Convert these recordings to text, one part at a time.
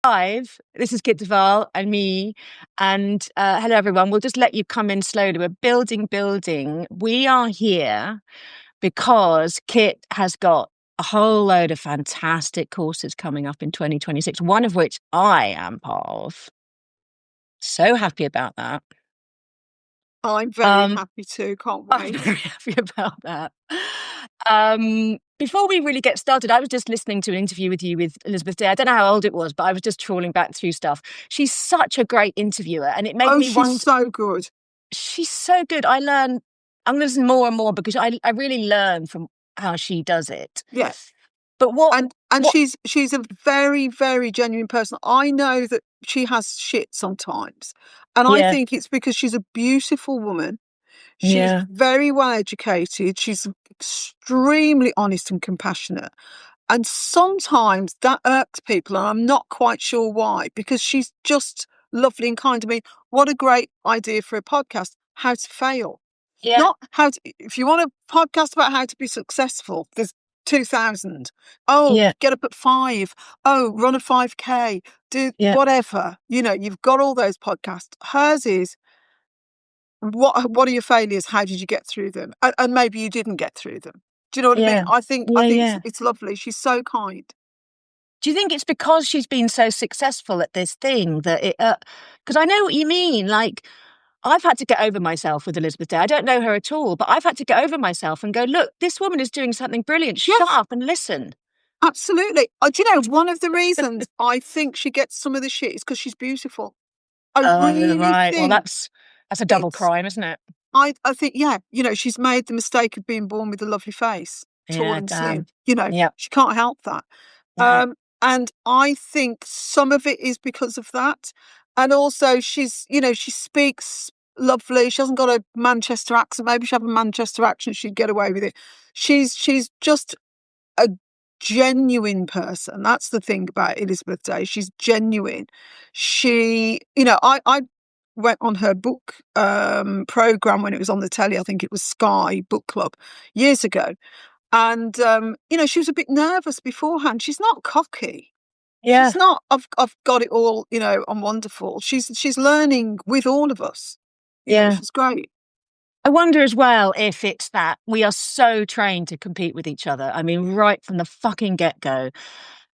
live. This is Kit de Waal and me. And hello, everyone. We'll just let you come in slowly. We're building. We are here because Kit has got a whole load of fantastic courses coming up in 2026, one of which I am part of. So happy about that. I'm very happy too. Can't wait. I'm very happy about that. Before we really get started, I was just listening to an interview with you with Elizabeth Day. I don't know how old it was, but I was just trawling back through stuff. She's such a great interviewer, and it made me wonder. She's so good. She's so good. I'm going to listen more and more because I really learn from how she does it. Yes. But what she's a very, very genuine person. I know that she has shit sometimes, and I think it's because she's a beautiful woman. She's very well educated. She's extremely honest and compassionate. And sometimes that irks people, and I'm not quite sure why, because she's just lovely and kind. I mean, what a great idea for a podcast, how to fail. Yeah. Not how to, if you want a podcast about how to be successful, there's 2,000. Get up at 5. Run a 5K, do whatever. You know, you've got all those podcasts. Hers is, what are your failures? How did you get through them? And maybe you didn't get through them. Do you know what I mean? I think it's lovely. She's so kind. Do you think it's because she's been so successful at this thing that it? Because I know what you mean. Like, I've had to get over myself with Elizabeth Day. I don't know her at all, but I've had to get over myself and go, look, this woman is doing something brilliant. Shut up and listen. Absolutely. Do you know, one of the reasons I think she gets some of the shit is because she's beautiful. I really think well, that's a double crime, isn't it? I think, you know, she's made the mistake of being born with a lovely face, tall and slim. You know, she can't help that. And I think some of it is because of that. And also she speaks lovely. She hasn't got a Manchester accent. Maybe she had a Manchester accent, she'd get away with it. She's just a genuine person. That's the thing about Elizabeth Day. She's genuine. She, you know, I went on her book program when it was on the telly. I think it was Sky Book Club years ago. And, you know, she was a bit nervous beforehand. She's not cocky. She's not, I've got it all, you know, I'm wonderful. She's learning with all of us. You know, she's great. I wonder as well if it's that we are so trained to compete with each other. I mean, right from the fucking get-go.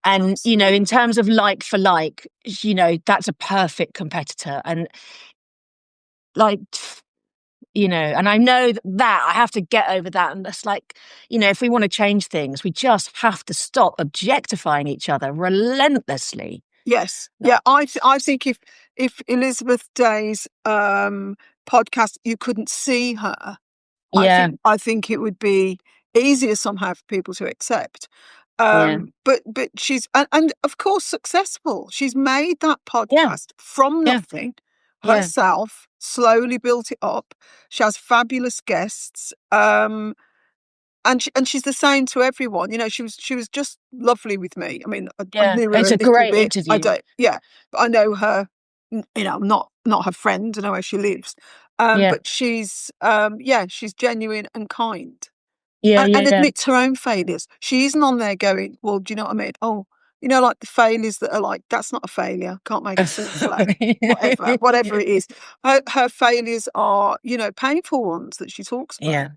And, you know, in terms of like for like, you know, that's a perfect competitor. And like, you know, and I know that I have to get over that. And that's like, you know, if we want to change things, we just have to stop objectifying each other relentlessly. Yes. Yeah. I think if Elizabeth Day's podcast, you couldn't see her, I think it would be easier somehow for people to accept. But she's and of course successful. She's made that podcast from nothing herself, slowly built it up. She has fabulous guests. And she's the same to everyone. You know, she was just lovely with me. I mean, I knew her it's a great interview. but I know her. You know, I'm not her friend. I know where she lives. But she's she's genuine and kind. And admits her own failures. She isn't on there going, well, do you know what I mean? Oh, you know, like the failures that are like, that's not a failure. Can't make a souffle. Whatever it is. Her failures are, you know, painful ones that she talks about.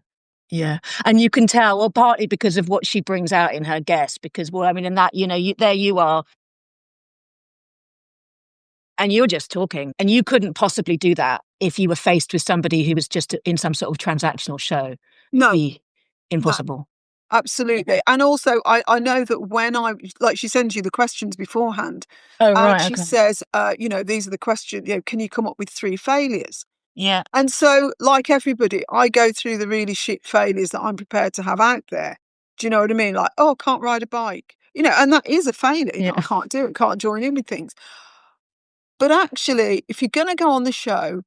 Yeah. And you can tell, well, partly because of what she brings out in her guests, because, well, I mean, in that, you know, there you are. And you're just talking. And you couldn't possibly do that if you were faced with somebody who was just in some sort of transactional show. No. Impossible. No. Absolutely. And also, I know that when she sends you the questions beforehand. And she says, you know, these are the questions, you know, can you come up with 3 failures? Yeah. And so, like everybody, I go through the really shit failures that I'm prepared to have out there. Do you know what I mean? Like, I can't ride a bike. You know, and that is a failure. You know, I can't do it, can't join in with things. But actually, if you're going to go on the show,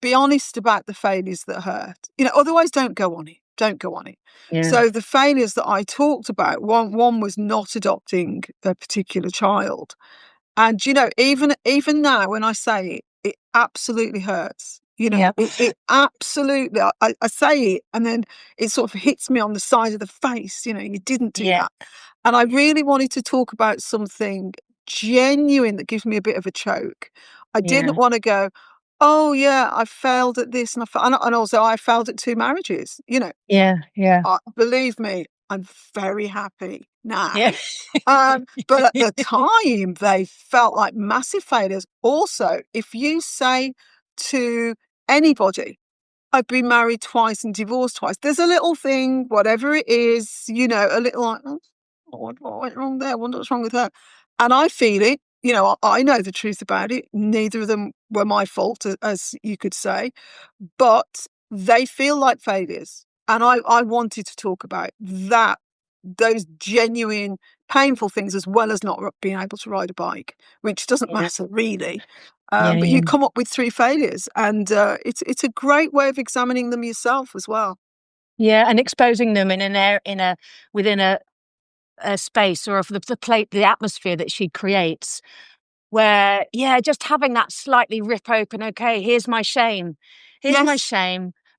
be honest about the failures that hurt. You know, otherwise don't go on it. Don't go on it. Yeah. So the failures that I talked about, one was not adopting a particular child. And, you know, even now when I say it, it absolutely hurts. You know, it absolutely, I say it and then it sort of hits me on the side of the face. You know, you didn't do that. And I really wanted to talk about something genuine that gives me a bit of a choke. I didn't want to go, oh yeah, I failed at this, and also I failed at 2 marriages. Believe me, I'm very happy now. Yeah. But at the time, they felt like massive failures. Also, if you say to anybody, I've been married twice and divorced twice, there's a little thing, whatever it is, a little like, oh, what went wrong there? What's wrong with her? And I feel it. I know the truth about it. Neither of them were my fault, as you could say, but they feel like failures. And I wanted to talk about that, those genuine, painful things, as well as not being able to ride a bike, which doesn't matter really. But you come up with 3 failures, and it's a great way of examining them yourself as well. Yeah, and exposing them within a space or of the atmosphere that she creates, where just having that slightly rip open. Okay, here's my shame, Yes.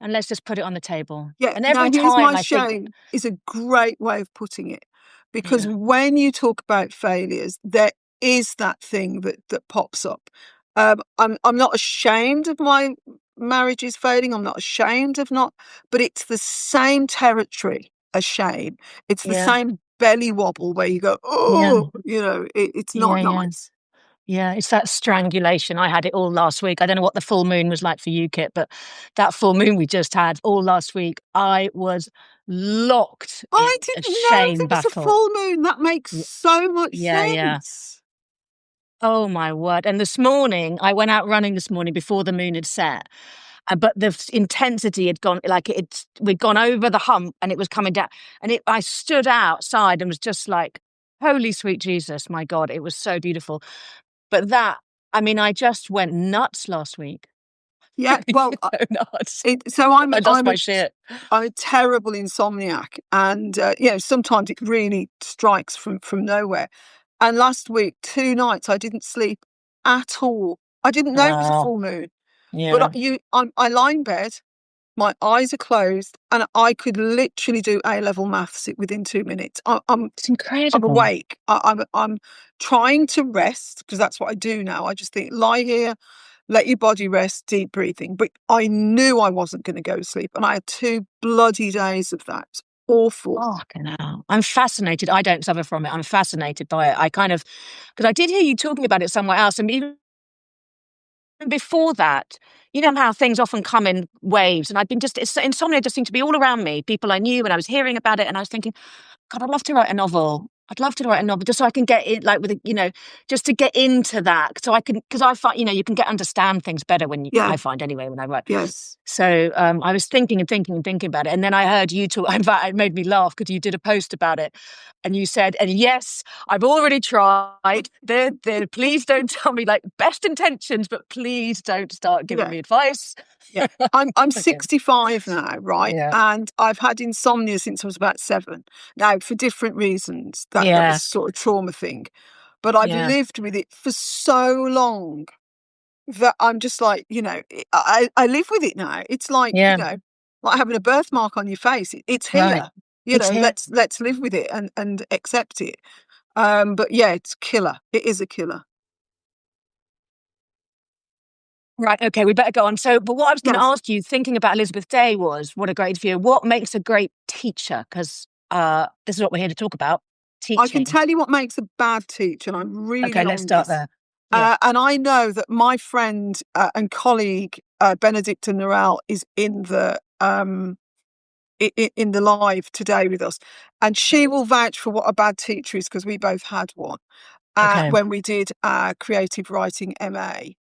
and let's just put it on the table. Yeah. And Now, every here's my time I think, shame is a great way of putting it, because yeah, when you talk about failures, there is that thing that pops up. I'm not ashamed of my marriages failing. I'm not ashamed of not, but it's the same territory as shame. It's the yeah, same belly wobble where you go, yeah, oh, it's yeah, not yeah. nice. Yeah, it's that strangulation. I had it all last week. I don't know what the full moon was like for you, Kit, but that full moon we just had all last week, I was locked in I a didn't know shame there was a battle. full moon. That makes Y- so much Yeah, yeah. sense. Oh my word. And this morning, I went out running this morning before the moon had set. But the intensity had gone, like we'd gone over the hump and it was coming down. And I stood outside and was just like, holy sweet Jesus, my God, it was so beautiful. But I just went nuts last week. Yeah, well, So nuts. so I lost my shit. I'm a terrible insomniac, and sometimes it really strikes from nowhere. And last week, 2 nights, I didn't sleep at all. I didn't know it was a Wow. full moon, but Yeah. I lie in bed, my eyes are closed, and I could literally do A-level maths within 2 minutes. It's I'm incredible. awake. I'm trying to rest, because that's what I do now. I just think, lie here, let your body rest, deep breathing. But I knew I wasn't going to go to sleep, and I had 2 bloody days of that. Awful. Fucking hell. I'm fascinated. I don't suffer from it. I'm fascinated by it. Because I did hear you talking about it somewhere else. And even before that, you know how things often come in waves. And insomnia just seemed to be all around me. People I knew, and I was hearing about it, and I was thinking, God, I'd love to write a novel. I'd love to write a novel just so I can get it, like just to get into that. So I can, because I find, you can understand things better Yeah. I find anyway, when I write. Yes. So I was thinking and thinking and thinking about it. And then I heard you talk. In fact, it made me laugh because you did a post about it. And you said, and yes, I've already tried. Please don't tell me, like, best intentions, but please don't start giving Yeah. me advice. Yeah. I'm Okay. 65 now, right? Yeah. And I've had insomnia since I was about 7. Now, for different reasons. That was Yeah. sort of trauma thing. But I've Yeah. lived with it for so long that I'm just like, I live with it now. It's like, Yeah. like having a birthmark on your face. It's Right. here. It's here. Let's live with it and accept it. But yeah, it's killer. It is a killer. Right. Okay. We better go on. So, but what I was going to Yes. ask you, thinking about Elizabeth Day, was what a great interview. What makes a great teacher? Because this is what we're here to talk about: I can teaching. tell you what makes a bad teacher, and I'm really Okay, let's on start this. there. Yeah. And I know that my friend and colleague Benedicta Norell is in the live today with us, and she will vouch for what a bad teacher is, because we both had one Okay. when we did our creative writing MA.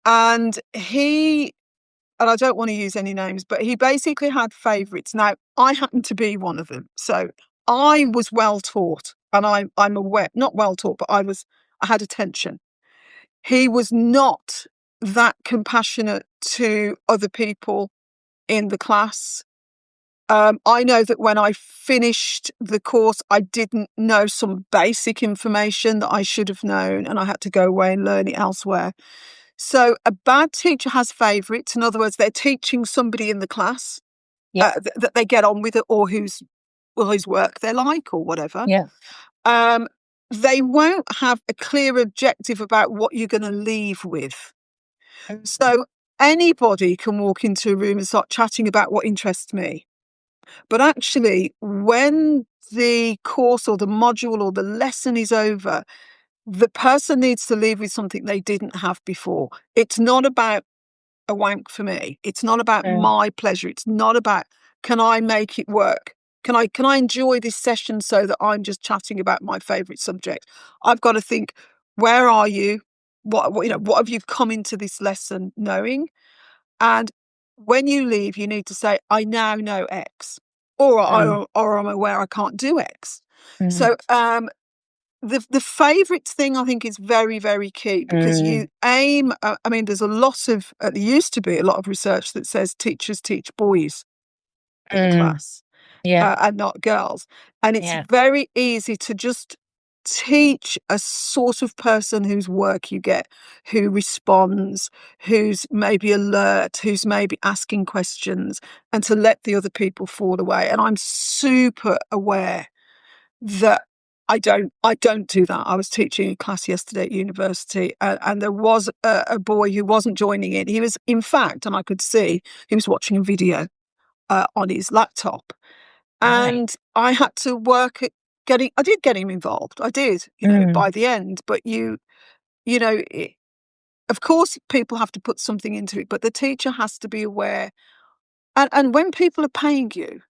And I don't want to use any names, but he basically had favourites. Now, I happen to be one of them. So I was well taught, and I'm aware, not well taught, but I had attention. He was not that compassionate to other people in the class. I know that when I finished the course, I didn't know some basic information that I should have known, and I had to go away and learn it elsewhere. So a bad teacher has favourites. In other words, they're teaching somebody in the class Yeah. that they get on with, it, or whose work they like, or whatever. Yeah. Um, they won't have a clear objective about what you're going to leave with. So anybody can walk into a room and start chatting about what interests me. But actually, when the course or the module or the lesson is over, the person needs to leave with something they didn't have before. It's not about a wank for me. It's not about my pleasure. It's not about, can I make it work? Can I enjoy this session so that I'm just chatting about my favorite subject? I've got to think, where are you? What have you come into this lesson knowing? And when you leave, you need to say, I now know X, or I'm aware I can't do X. So the favorite thing, I think, is very, very key, because you aim, I mean, there's a lot of, there used to be a lot of research that says teachers teach boys in the class, and not girls. And it's very easy to just teach a sort of person whose work you get, who responds, who's maybe alert, who's maybe asking questions, and to let the other people fall away. And I'm super aware that I don't do that. I was teaching a class yesterday at university, and there was a boy who wasn't joining in. He was, in fact, and I could see he was watching a video on his laptop, and I had to work at I did get him involved. I did, by the end. But of course, people have to put something into it, but the teacher has to be aware. And when people are paying you,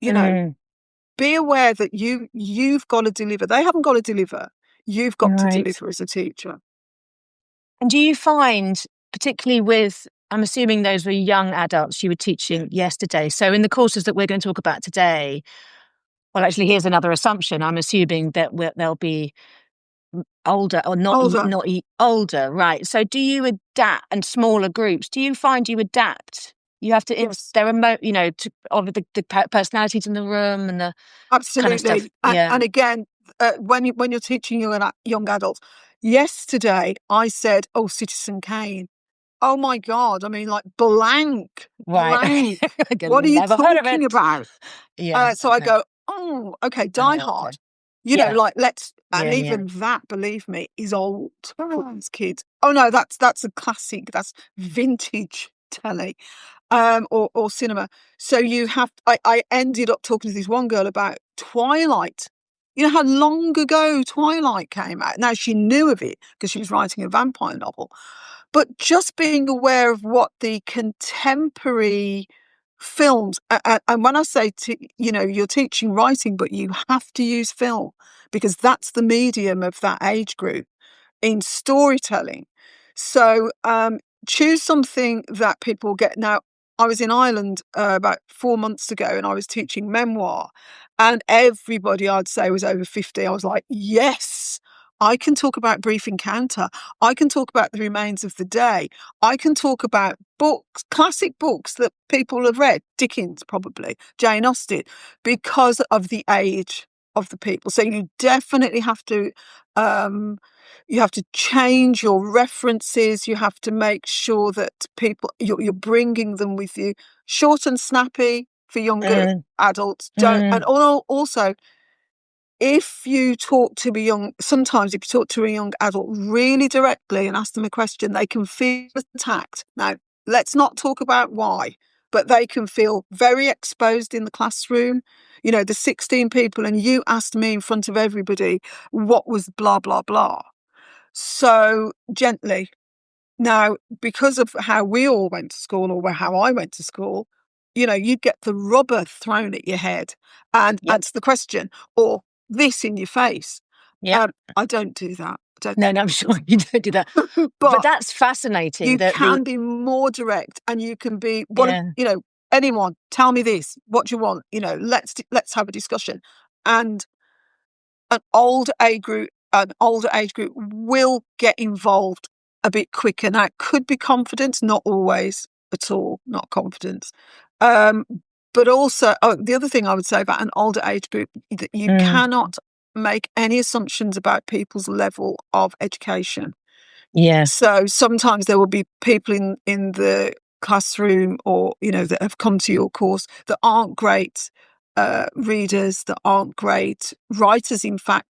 you know, be aware that you've got to deliver. They haven't got to deliver. You've got to deliver as a teacher. And do you find, particularly with, I'm assuming those were young adults you were teaching yesterday, so in the courses that we're going to talk about today, well, actually, here's another assumption. I'm assuming that they'll be older, or not older, right? So do you adapt, and smaller groups, do you find you adapt? You have to, Yes. they're of the personalities in the room and the absolutely kind of stuff. And again, when you're teaching young adults, yesterday I said, "Oh, Citizen Kane." Oh my God! I mean, like, blank. What are you talking about? So I go, "Oh, okay, Die Hard." Let's, and even that, believe me, is old as kids. Oh no, that's a classic. That's vintage telly. Or cinema. So I ended up talking to this one girl about Twilight. You know how long ago Twilight came out? Now, she knew of it because she was writing a vampire novel. But just being aware of what the contemporary films, and when I say, you're teaching writing, but you have to use film, because that's the medium of that age group in storytelling. So choose something that people get. Now, I was in Ireland about 4 months ago, and I was teaching memoir, and everybody, I'd say, was over 50. I was like, yes, I can talk about Brief Encounter. I can talk about The Remains of the Day. I can talk about books, classic books that people have read, Dickens probably, Jane Austen, because of the age of the people. So you definitely have to change your references. You have to make sure that you're bringing them with you. Short and snappy for younger adults. And also, if you talk to sometimes if you talk to a young adult really directly and ask them a question, they can feel attacked. Now, let's not talk about why, but they can feel very exposed in the classroom. The 16 people, and you asked me in front of everybody, what was blah, blah, blah. So gently. Now, because of how we all went to school, or how I went to school, you'd get the rubber thrown at your head and answer the question, or this in your face. I don't do that. No, I'm sure you don't do that. But that's fascinating. You can be more direct, and you can be, anyone, tell me this, what do you want? Let's have a discussion. And an older age group will get involved a bit quicker. Now, it could be confidence, not always at all, not confidence. But also, the other thing I would say about an older age group, that you cannot make any assumptions about people's level of education. So sometimes there will be people in the classroom, or, that have come to your course, that aren't great readers, that aren't great writers. In fact,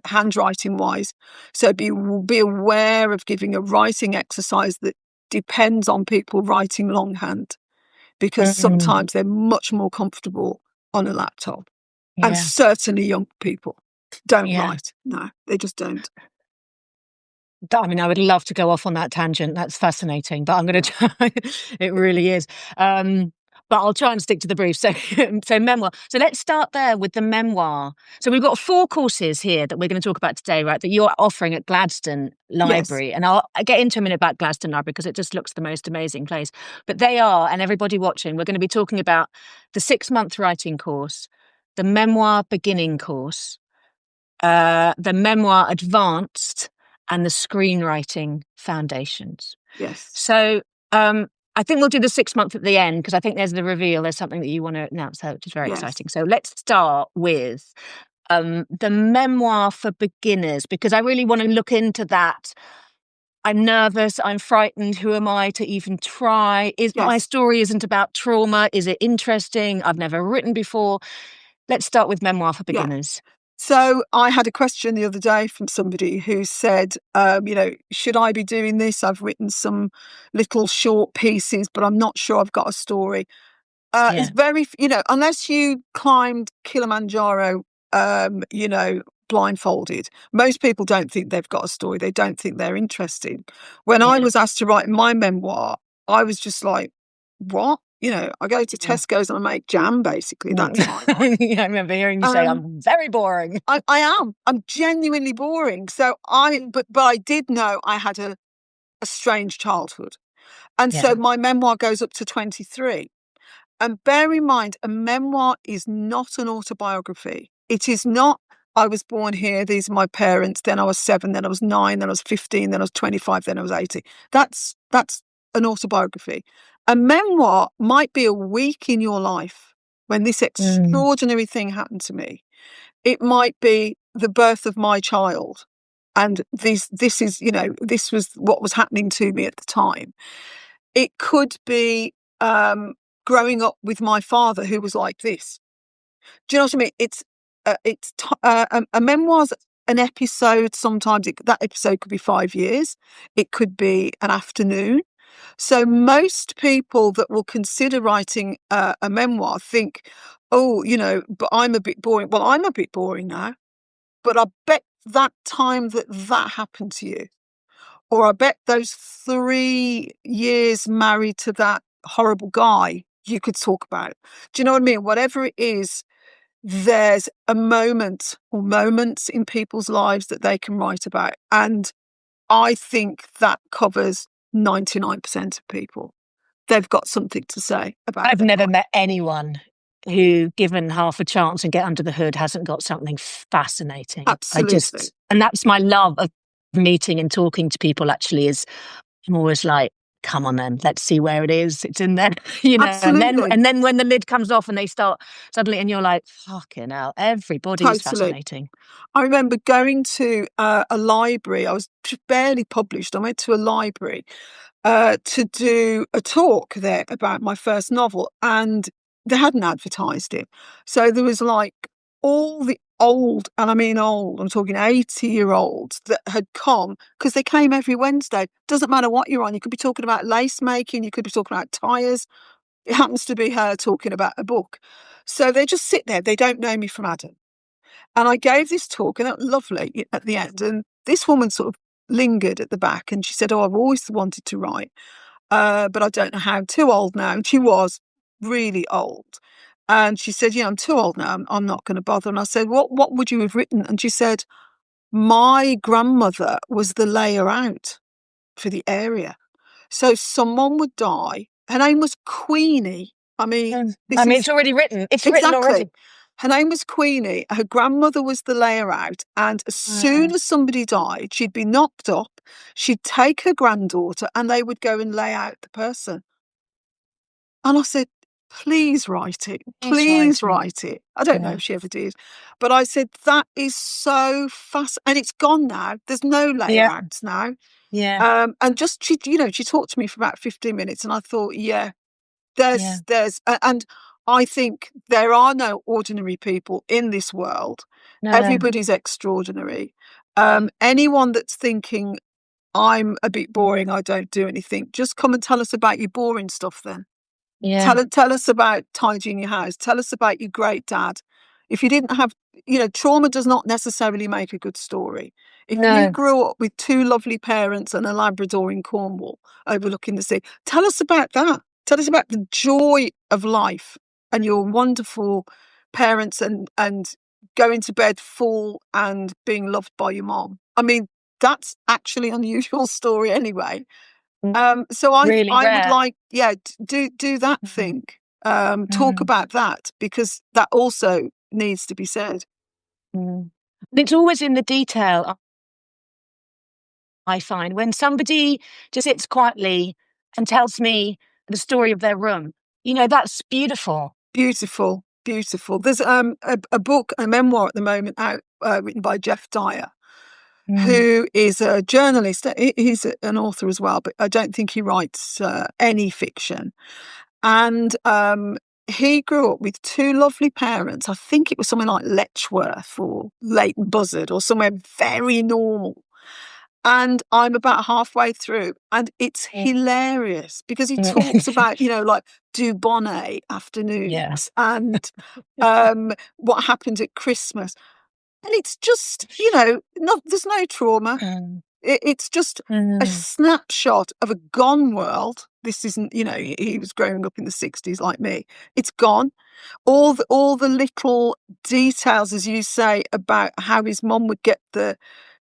handwriting wise. So be aware of giving a writing exercise that depends on people writing longhand, because sometimes they're much more comfortable on a laptop. And certainly young people don't write. No, they just don't. I mean, I would love to go off on that tangent. That's fascinating, but I'm going to try. It really is. But I'll try and stick to the brief. So, memoir. So let's start there with the memoir. So we've got 4 courses here that we're going to talk about today, right? That you're offering at Gladstone Library. Yes. And I'll get into a minute about Gladstone Library because it just looks the most amazing place. But they are, and everybody watching, we're going to be talking about the 6-month writing course, the memoir beginning course, the memoir advanced, and the screenwriting foundations. Yes. So I think we'll do the 6-month at the end because I think there's the reveal. There's something that you want to announce there, which is very exciting. So let's start with the memoir for beginners, because I really want to look into that. I'm nervous. I'm frightened. Who am I to even try? My story isn't about trauma. Is it interesting? I've never written before. Let's start with memoir for beginners. So I had a question the other day from somebody who said, should I be doing this? I've written some little short pieces, but I'm not sure I've got a story. It's very, unless you climbed Kilimanjaro, blindfolded, most people don't think they've got a story. They don't think they're interesting. When I was asked to write my memoir, I was just like, what? I go to Tesco's and I make jam, basically. That's my life. I remember hearing you say, I'm very boring. I am. I'm genuinely boring. So but I did know I had a strange childhood. And so my memoir goes up to 23. And bear in mind, a memoir is not an autobiography. It is not, I was born here, these are my parents, then I was 7, then I was 9, then I was 15, then I was 25, then I was 80. That's an autobiography. A memoir might be a week in your life when this extraordinary thing happened to me. It might be the birth of my child. And this is, this was what was happening to me at the time. It could be growing up with my father, who was like this. Do you know what I mean? A memoir's an episode. Sometimes that episode could be 5 years. It could be an afternoon. So most people that will consider writing a memoir think, oh, but I'm a bit boring. Well, I'm a bit boring now, but I bet that time that happened to you, or I bet those 3 years married to that horrible guy, you could talk about. Do you know what I mean? Whatever it is, there's a moment or moments in people's lives that they can write about. And I think that covers 99% of people. They've got something to say about it. I've never met anyone who, given half a chance and get under the hood, hasn't got something fascinating. Absolutely. And that's my love of meeting and talking to people, actually, is I'm always like, come on then, let's see where it is. It's in there, Absolutely. and then when the lid comes off and they start suddenly, and you're like, fucking hell, everybody is fascinating. I remember going to a library. I was barely published. I went to a library to do a talk there about my first novel, and they hadn't advertised it. So there was like all the old, and I mean old, I'm talking 80-year-olds that had come, because they came every Wednesday. Doesn't matter what you're on. You could be talking about lace making, you could be talking about tyres. It happens to be her talking about a book. So they just sit there. They don't know me from Adam. And I gave this talk, and it was lovely at the end. And this woman sort of lingered at the back, and she said, oh, I've always wanted to write, but I don't know how. I'm too old now. And she was really old. And she said, I'm too old now. I'm not going to bother. And I said, what would you have written? And she said, my grandmother was the layer out for the area. So someone would die. Her name was Queenie. It's already written. It's written already. Her name was Queenie. Her grandmother was the layer out. And as soon as somebody died, she'd be knocked up. She'd take her granddaughter and they would go and lay out the person. And I said, please write it. Please write it. I don't know if she ever did. But I said, that is so fast. And it's gone now. There's no layer outs now. Yeah. And just, she talked to me for about 15 minutes and I thought, there's, and I think there are no ordinary people in this world. No. Everybody's extraordinary. Anyone that's thinking, I'm a bit boring, I don't do anything, just come and tell us about your boring stuff then. Yeah. Tell us about tidying your house. Tell us about your great dad. If you didn't have, trauma does not necessarily make a good story. If you No. grew up with two lovely parents and a Labrador in Cornwall overlooking the sea, tell us about that. Tell us about the joy of life and your wonderful parents and going to bed full and being loved by your mom. I mean, that's actually an unusual story anyway. So Really I would rare. like, do that Mm. thing. Talk Mm. about that because that also needs to be said. Mm. It's always in the detail, I find, when somebody just sits quietly and tells me the story of their room. That's beautiful. Beautiful, beautiful. There's a book, a memoir at the moment out written by Jeff Dyer, Mm. who is a journalist. He's an author as well, but I don't think he writes any fiction. And he grew up with two lovely parents. I think it was somewhere like Letchworth or Leighton Buzzard or somewhere very normal. And I'm about halfway through, and it's hilarious because he talks about, like Dubonnet Yeah. afternoons and what happened at Christmas. And it's just, there's no trauma. Mm. It's just a Mm. snapshot of a gone world. This isn't, he was growing up in the 60s like me. It's gone. All the little details, as you say, about how his mum would get the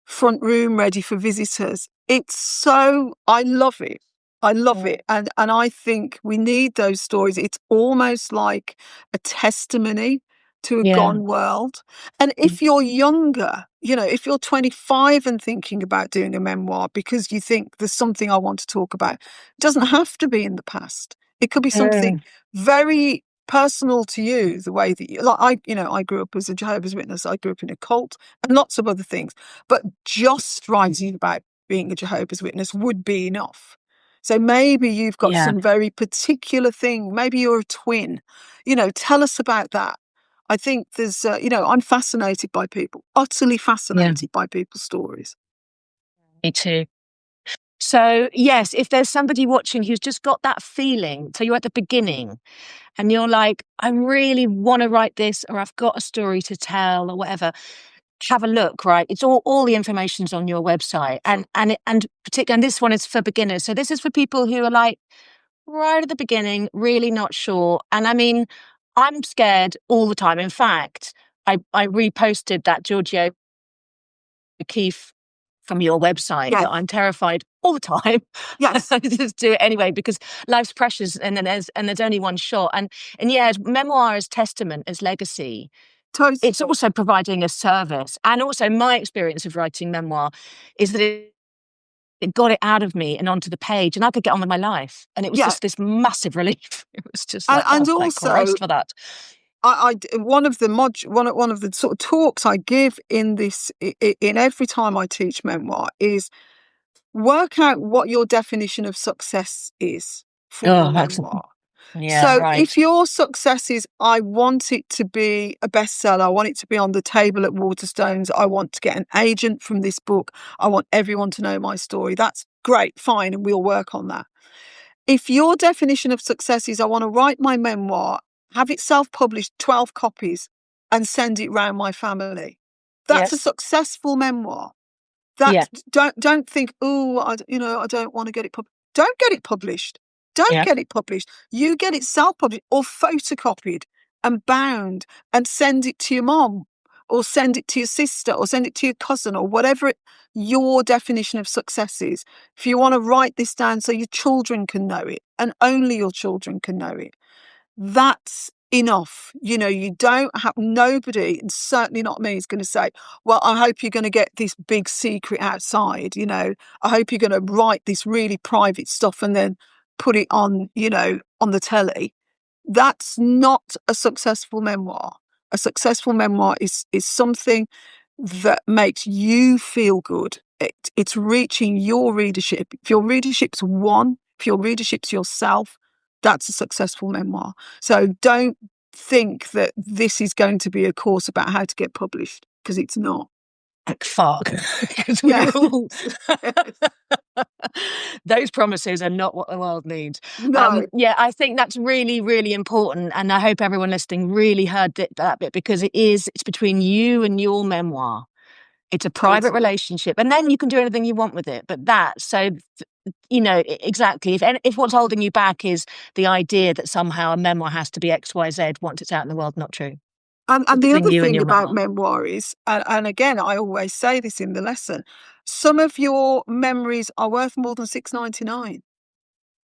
front room ready for visitors. I love it. I love Mm. it. And I think we need those stories. It's almost like a testimony to a Yeah. gone world. And if you're younger, if you're 25 and thinking about doing a memoir because you think there's something I want to talk about, it doesn't have to be in the past. It could be something Mm. very personal to you, the way that I grew up as a Jehovah's Witness. I grew up in a cult and lots of other things, but just writing about being a Jehovah's Witness would be enough. So maybe you've got Yeah. some very particular thing. Maybe you're a twin. Tell us about that. I think there's, I'm fascinated by people, utterly Yeah. fascinated by people's stories. Me too. So, yes, if there's somebody watching who's just got that feeling, so you're at the beginning and you're like, I really want to write this, or I've got a story to tell, or whatever, have a look, right? It's all the information's on your website. And particularly, and this one is for beginners. So this is for people who are like right at the beginning, really not sure. And I mean, I'm scared all the time. In fact, I reposted that Giorgio O'Keeffe from your website Yes, that I'm terrified all the time. yes, I just do it anyway because life's precious, and there's only one shot. And yeah, memoir as testament, as legacy. It's totally. also providing a service. And also my experience of writing memoir is that it got it out of me and onto the page, and I could get on with my life. And it was Yeah. just this massive relief. It was just And, like, and oh, thank also, Christ for that. one of the sort of talks I give in this, in every time I teach memoir is work out what your definition of success is for your Oh, excellent. memoir. Yeah, So right. if your success is, I want it to be a bestseller, I want it to be on the table at Waterstones, I want to get an agent from this book, I want everyone to know my story, that's great, fine, and we'll work on that. If your definition of success is, I want to write my memoir, have it self-published, 12 copies, and send it round my family, Yeah. that's a successful memoir. Yeah. Don't think, oh, I don't want to get it published. Don't get it published. Don't Yeah. get it published. You get it self-published or photocopied and bound and send it to your mom or send it to your sister or send it to your cousin or whatever your definition of success is. If you want to write this down so your children can know it and only your children can know it, that's enough. You don't have, nobody, and certainly not me, is going to say, well, I hope you're going to get this big secret outside. I hope you're going to write this really private stuff and then put it on, on the telly. That's not a successful memoir. A successful memoir is something that makes you feel good. It's reaching your readership. If your readership's one, if your readership's yourself, that's a successful memoir. So don't think that this is going to be a course about how to get published, because it's not. Like, fuck. Because Yeah. Those promises are not what the world needs. No. Yeah, I think that's really, really important. And I hope everyone listening really heard that bit, because it's between you and your memoir. It's a private Totally. relationship, and then you can do anything you want with it. But exactly. If what's holding you back is the idea that somehow a memoir has to be X, Y, Z once it's out in the world, not true. And the Between other you and thing your about memoir. memoir is, and again, I always say this in the lesson, some of your memories are worth more than $6.99.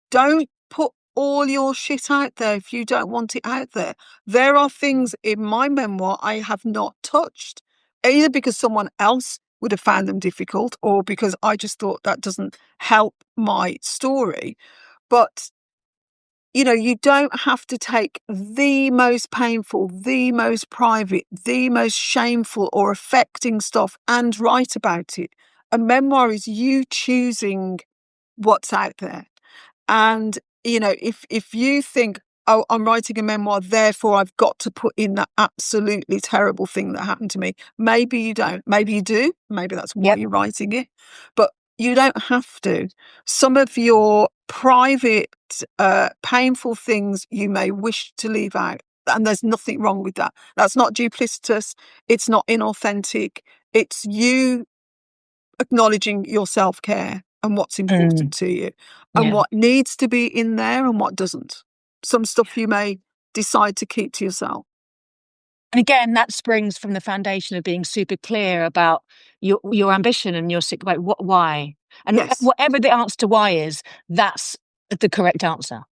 Don't put all your shit out there if you don't want it out there. There are things in my memoir I have not touched, either because someone else would have found them difficult or because I just thought that doesn't help my story. But you don't have to take the most painful, the most private, the most shameful or affecting stuff and write about it. A memoir is you choosing what's out there. And, if you think, oh, I'm writing a memoir, therefore I've got to put in that absolutely terrible thing that happened to me. Maybe you don't. Maybe you do. Maybe that's why Yep. you're writing it. But you don't have to. Some of your private, painful things you may wish to leave out. And there's nothing wrong with that. That's not duplicitous. It's not inauthentic. It's you acknowledging your self-care and what's important to you and Yeah. what needs to be in there and what doesn't. Some stuff you may decide to keep to yourself. And again, that springs from the foundation of being super clear about your ambition and your why. And Yes. whatever the answer to why is, that's the correct answer.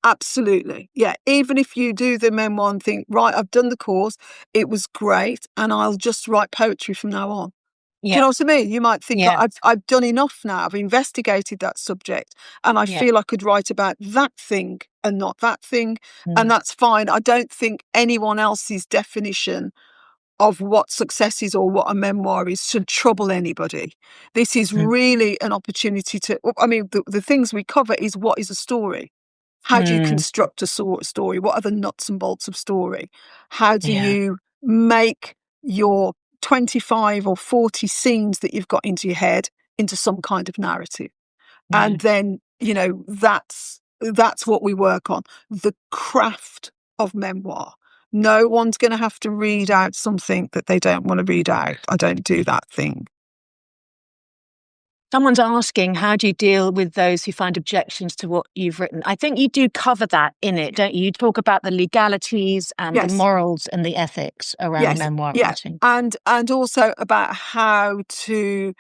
Absolutely. Yeah. Even if you do the memoir and think, right, I've done the course, it was great, and I'll just write poetry from now on. Do you Yeah. know what I mean? You might think, Yeah. I've done enough now. I've investigated that subject and I Yeah. feel I could write about that thing and not that thing. And Mm. that's fine. I don't think anyone else's definition of what success is or what a memoir is should trouble anybody. This is Mm. really an opportunity the things we cover is, what is a story? How do you construct a story? What are the nuts and bolts of story? How do Yeah. you make your 25 or 40 scenes that you've got into your head into some kind of narrative? Yeah. And then, that's what we work on. The craft of memoir. No one's going to have to read out something that they don't want to read out. I don't do that thing. Someone's asking, how do you deal with those who find objections to what you've written? I think you do cover that in it, don't you? You talk about the legalities and the Yes. morals and the ethics around Yes. memoir Yeah. writing. And also about how to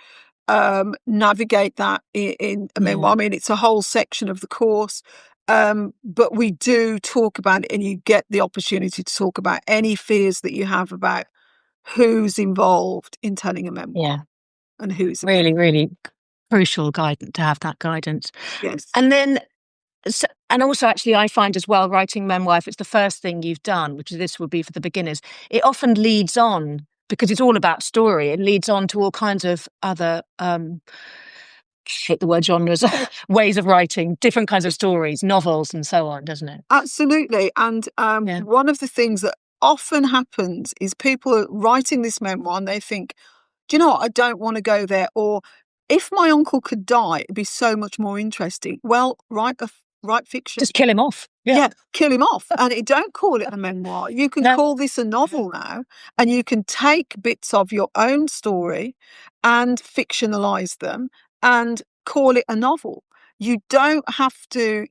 navigate that in a Yeah. memoir. I mean, it's a whole section of the course, but we do talk about it, and you get the opportunity to talk about any fears that you have about who's involved in telling a Yeah. memoir and who's Really, really crucial guidance to have that guidance. yes. And then, and also actually I find as well, writing memoir, if it's the first thing you've done, which this would be for the beginners, it often leads on, because it's all about story, it leads on to all kinds of other, hate the word genres, ways of writing, different kinds of stories, novels and so on, doesn't it? Absolutely. And Yeah. one of the things that often happens is people are writing this memoir and they think, do you know what? I don't want to go there. Or if my uncle could die, it'd be so much more interesting. Well, write fiction. Just kill him off. Yeah. Yeah, kill him off. And don't call it a memoir. You can No. call this a novel now, and you can take bits of your own story and fictionalize them and call it a novel. You don't have to,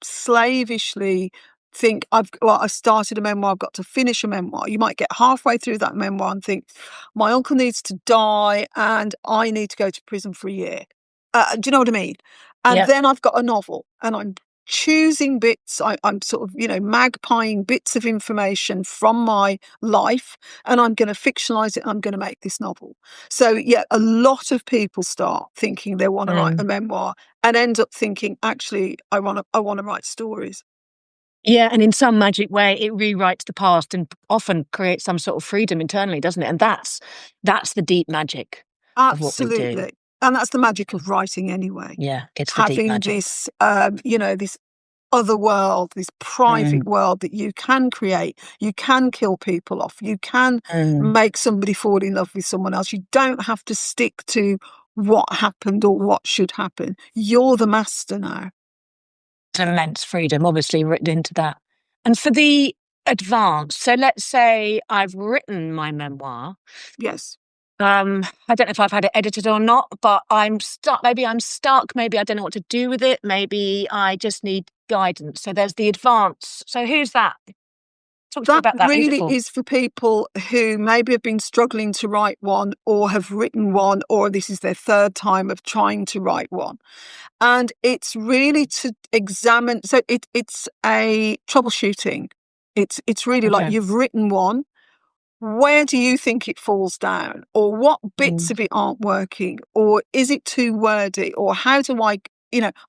slavishly think, I started a memoir, I've got to finish a memoir. You might get halfway through that memoir and think, my uncle needs to die and I need to go to prison for a year. Do you know what I mean? And Yeah. then I've got a novel and I'm choosing bits. I'm sort of, magpieing bits of information from my life, and I'm going to fictionalize it. And I'm going to make this novel. So yeah, a lot of people start thinking they want to write a memoir and end up thinking, actually, I want to write stories. Yeah, and in some magic way, it rewrites the past and often creates some sort of freedom internally, doesn't it? And that's the deep magic of what we do. Absolutely. And that's the magic of writing anyway. Yeah, it's the deep Having magic. this, this other world, this private world that you can create. You can kill people off. You can make somebody fall in love with someone else. You don't have to stick to what happened or what should happen. You're the master now. It's immense freedom, obviously, written into that. And for the advanced, so let's say I've written my memoir. Yes. I don't know if I've had it edited or not, but I'm stuck. Maybe I'm stuck. Maybe I don't know what to do with it. Maybe I just need guidance. So there's the advance. So who's that? Talk to me That about that. Who's it really for? is for people who maybe have been struggling to write one or have written one, or this is their third time of trying to write one. And it's really to examine. So it's a troubleshooting. It's really like you've written one. Where do you think it falls down? Or what bits of it aren't working? Or is it too wordy? Or how do I,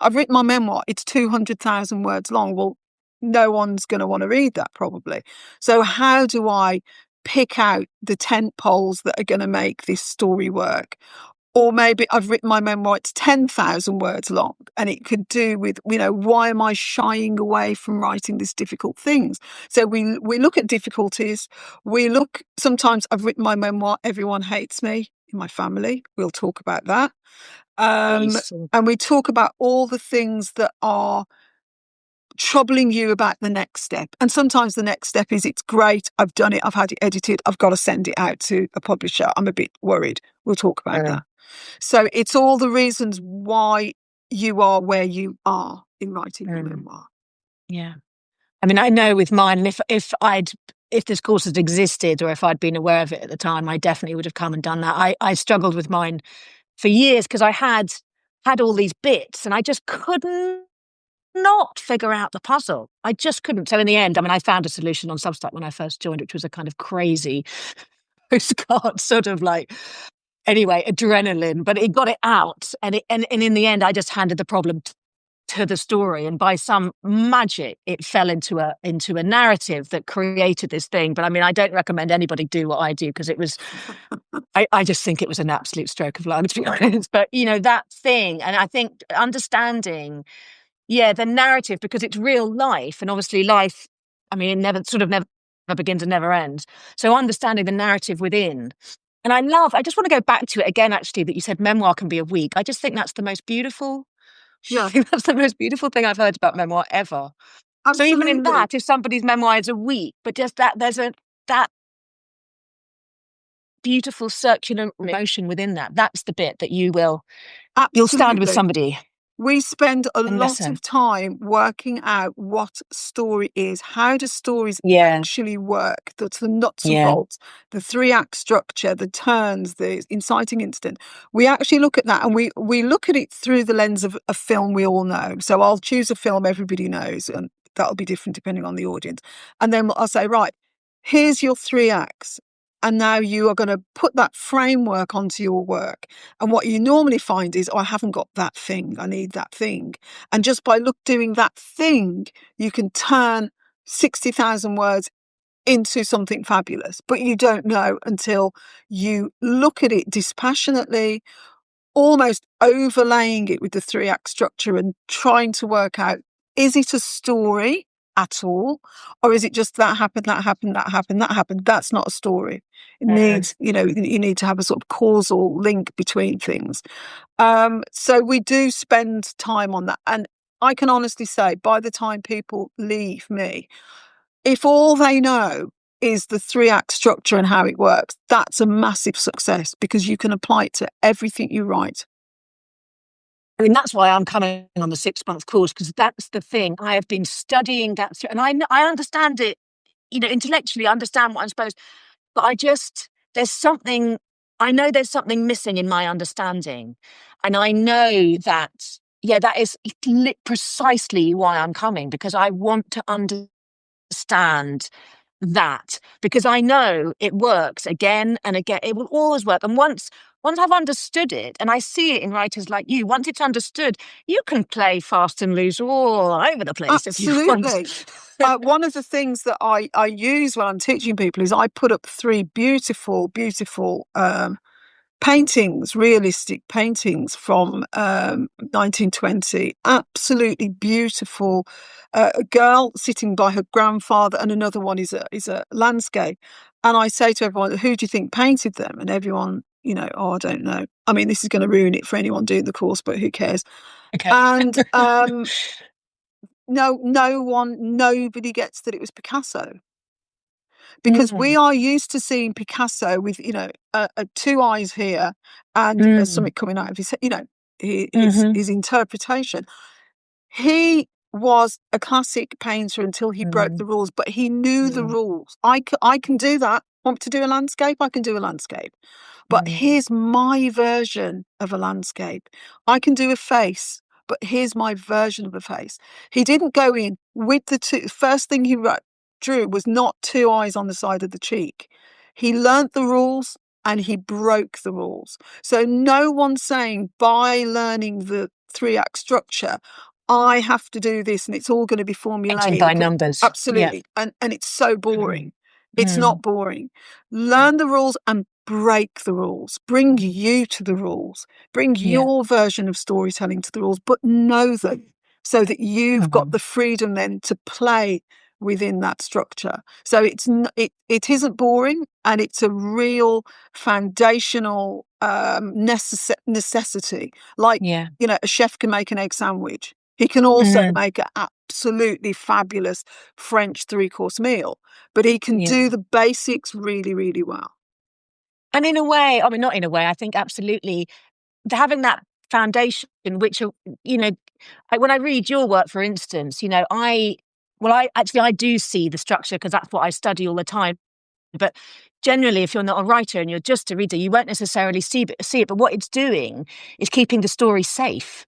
I've written my memoir, it's 200,000 words long. Well, no one's going to want to read that probably. So how do I pick out the tent poles that are going to make this story work? Or maybe I've written my memoir, it's 10,000 words long, and it could do with, why am I shying away from writing these difficult things? So we look at difficulties. Sometimes I've written my memoir, everyone hates me in my family. We'll talk about that. And we talk about all the things that are troubling you about the next step. And sometimes the next step is, it's great, I've done it, I've had it edited, I've got to send it out to a publisher. I'm a bit worried. We'll talk about that. So it's all the reasons why you are where you are in writing your memoir. Yeah. I mean, I know with mine, if this course had existed or if I'd been aware of it at the time, I definitely would have come and done that. I struggled with mine for years because I had all these bits and I just couldn't not figure out the puzzle. I just couldn't. So in the end, I mean, I found a solution on Substack when I first joined, which was a kind of crazy postcard sort of like, anyway, adrenaline, but it got it out. And in the end, I just handed the problem to the story, and by some magic it fell into a narrative that created this thing. But I mean, I don't recommend anybody do what I do, because it was I just think it was an absolute stroke of luck, to be honest. But that thing, and I think understanding the narrative, because it's real life, and obviously life, I mean, never begins and never ends. So understanding the narrative within. And I just want to go back to it again, actually, that you said memoir can be a week. I just think that's the most beautiful. Yeah. I think that's the most beautiful thing I've heard about memoir ever. Absolutely. So even in that, if somebody's memoir is a week, but just that there's that beautiful circular motion within that. That's the bit that you'll stand with somebody. We spend a lot of time working out what story is. How do stories actually work? That's the nuts and bolts, the 3-act structure, the turns, the inciting incident. We actually look at that, and we look at it through the lens of a film we all know. So I'll choose a film everybody knows, and that'll be different depending on the audience. And then I'll say, right, here's your 3 acts. And now you are going to put that framework onto your work. And what you normally find is, I haven't got that thing. I need that thing. And just by doing that thing, you can turn 60,000 words into something fabulous. But you don't know until you look at it dispassionately, almost overlaying it with the 3-act structure and trying to work out, is it a story at all, or is it just that happened, that happened, that happened, that happened? That's not a story. It needs, you need to have a sort of causal link between things. So we do spend time on that. And I can honestly say, by the time people leave me, if all they know is the 3-act structure and how it works, that's a massive success, because you can apply it to everything you write. I mean, that's why I'm coming on the 6-month course, because that's the thing. I have been studying that, and I understand it, intellectually, I understand what I'm supposed, but I know there's something missing in my understanding. And I know that, that is precisely why I'm coming, because I want to understand that, because I know it works again and again. It will always work. And once I've understood it, and I see it in writers like you, once it's understood, you can play fast and loose all over the place. Absolutely. If you want. One of the things that I use when I'm teaching people is I put up 3 beautiful paintings, realistic paintings from 1920, absolutely beautiful. A girl sitting by her grandfather, and another one is a landscape. And I say to everyone, who do you think painted them? And everyone, oh, I don't know. I mean, this is going to ruin it for anyone doing the course, but who cares? Okay. And nobody gets that it was Picasso, because we are used to seeing Picasso with, two eyes here and something coming out of his, his interpretation. He was a classic painter until he broke the rules, but he knew the rules. I can do that. Want to do a landscape? I can do a landscape. But here's my version of a landscape. I can do a face, but here's my version of a face. He didn't go in with the two. First thing he drew was not two eyes on the side of the cheek. He learnt the rules and he broke the rules. So no one's saying by learning the 3-act structure, I have to do this and it's all going to be formulaic. By numbers. Absolutely. Yeah. And it's so boring. It's not boring. Learn the rules and break the rules. Bring you to the rules. Bring your version of storytelling to the rules, but know them so that you've got the freedom then to play within that structure. So it isn't boring, and it's a real foundational necessity. Like, a chef can make an egg sandwich. He can also make an absolutely fabulous French 3-course meal, but he can do the basics really, really well. And in a way, I mean, not in a way, I think absolutely having that foundation, which, when I read your work, for instance, I do see the structure because that's what I study all the time. But generally, if you're not a writer and you're just a reader, you won't necessarily see it. But what it's doing is keeping the story safe.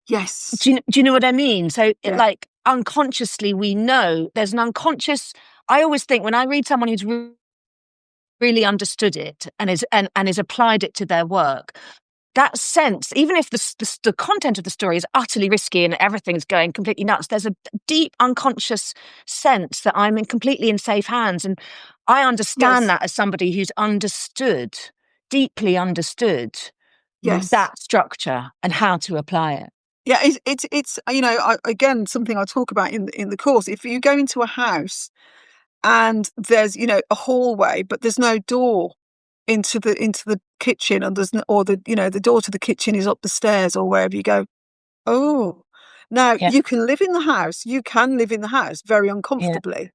Yes. Do you know what I mean? So, like, unconsciously, we know there's an unconscious. I always think when I read someone who's really understood it and is applied it to their work, that sense, even if the content of the story is utterly risky and everything's going completely nuts, there's a deep unconscious sense that I'm completely in safe hands. And I understand that as somebody who's deeply understood that structure and how to apply it. Yeah, it's again, something I talk about in the course. If you go into a house and there's, a hallway, but there's no door into the kitchen, and the door to the kitchen is up the stairs or wherever you go. Oh, now you can live in the house. You can live in the house very uncomfortably.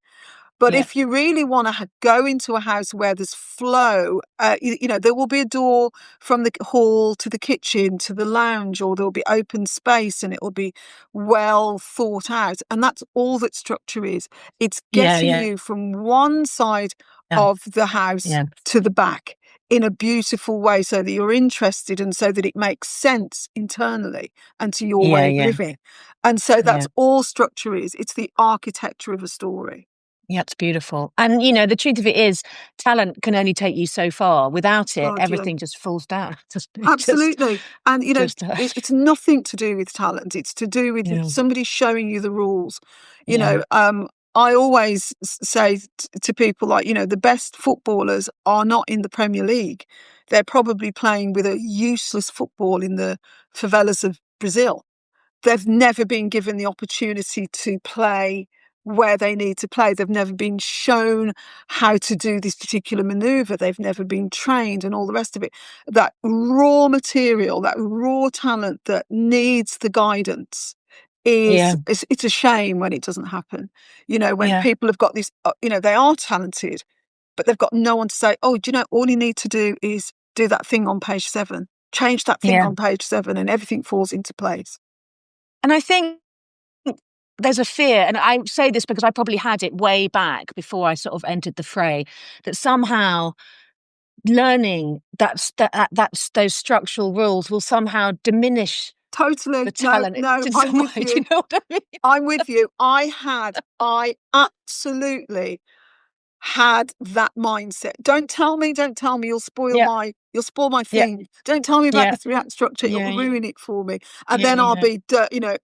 But if you really want to go into a house where there's flow, there will be a door from the hall to the kitchen to the lounge, or there'll be open space and it will be well thought out. And that's all that structure is. It's getting you from one side of the house to the back in a beautiful way so that you're interested and so that it makes sense internally and to your way of living. And so that's all structure is. It's the architecture of a story. Yeah, it's beautiful. And, the truth of it is, talent can only take you so far. Without it, everything just falls down. Absolutely. And, it's nothing to do with talent. It's to do with somebody showing you the rules. I always say to people, like, the best footballers are not in the Premier League. They're probably playing with a useless football in the favelas of Brazil. They've never been given the opportunity to play where they need to play. They've never been shown how to do this particular maneuver. They've never been trained and all the rest of it. That raw material, that raw talent that needs the guidance it's a shame when it doesn't happen. When people have got this, they are talented, but they've got no one to say, oh, do you know, all you need to do is do that thing on page 7, change that thing on page 7, and everything falls into place. And I think there's a fear, and I say this because I probably had it way back before I sort of entered the fray, that somehow learning that's those structural rules will somehow diminish totally the talent. No, I'm with you. Do you know what I mean? I'm with you. I absolutely had that mindset. Don't tell me, you'll spoil my thing. Yeah. Don't tell me about the 3-act structure. It'll ruin it for me. And then I'll be,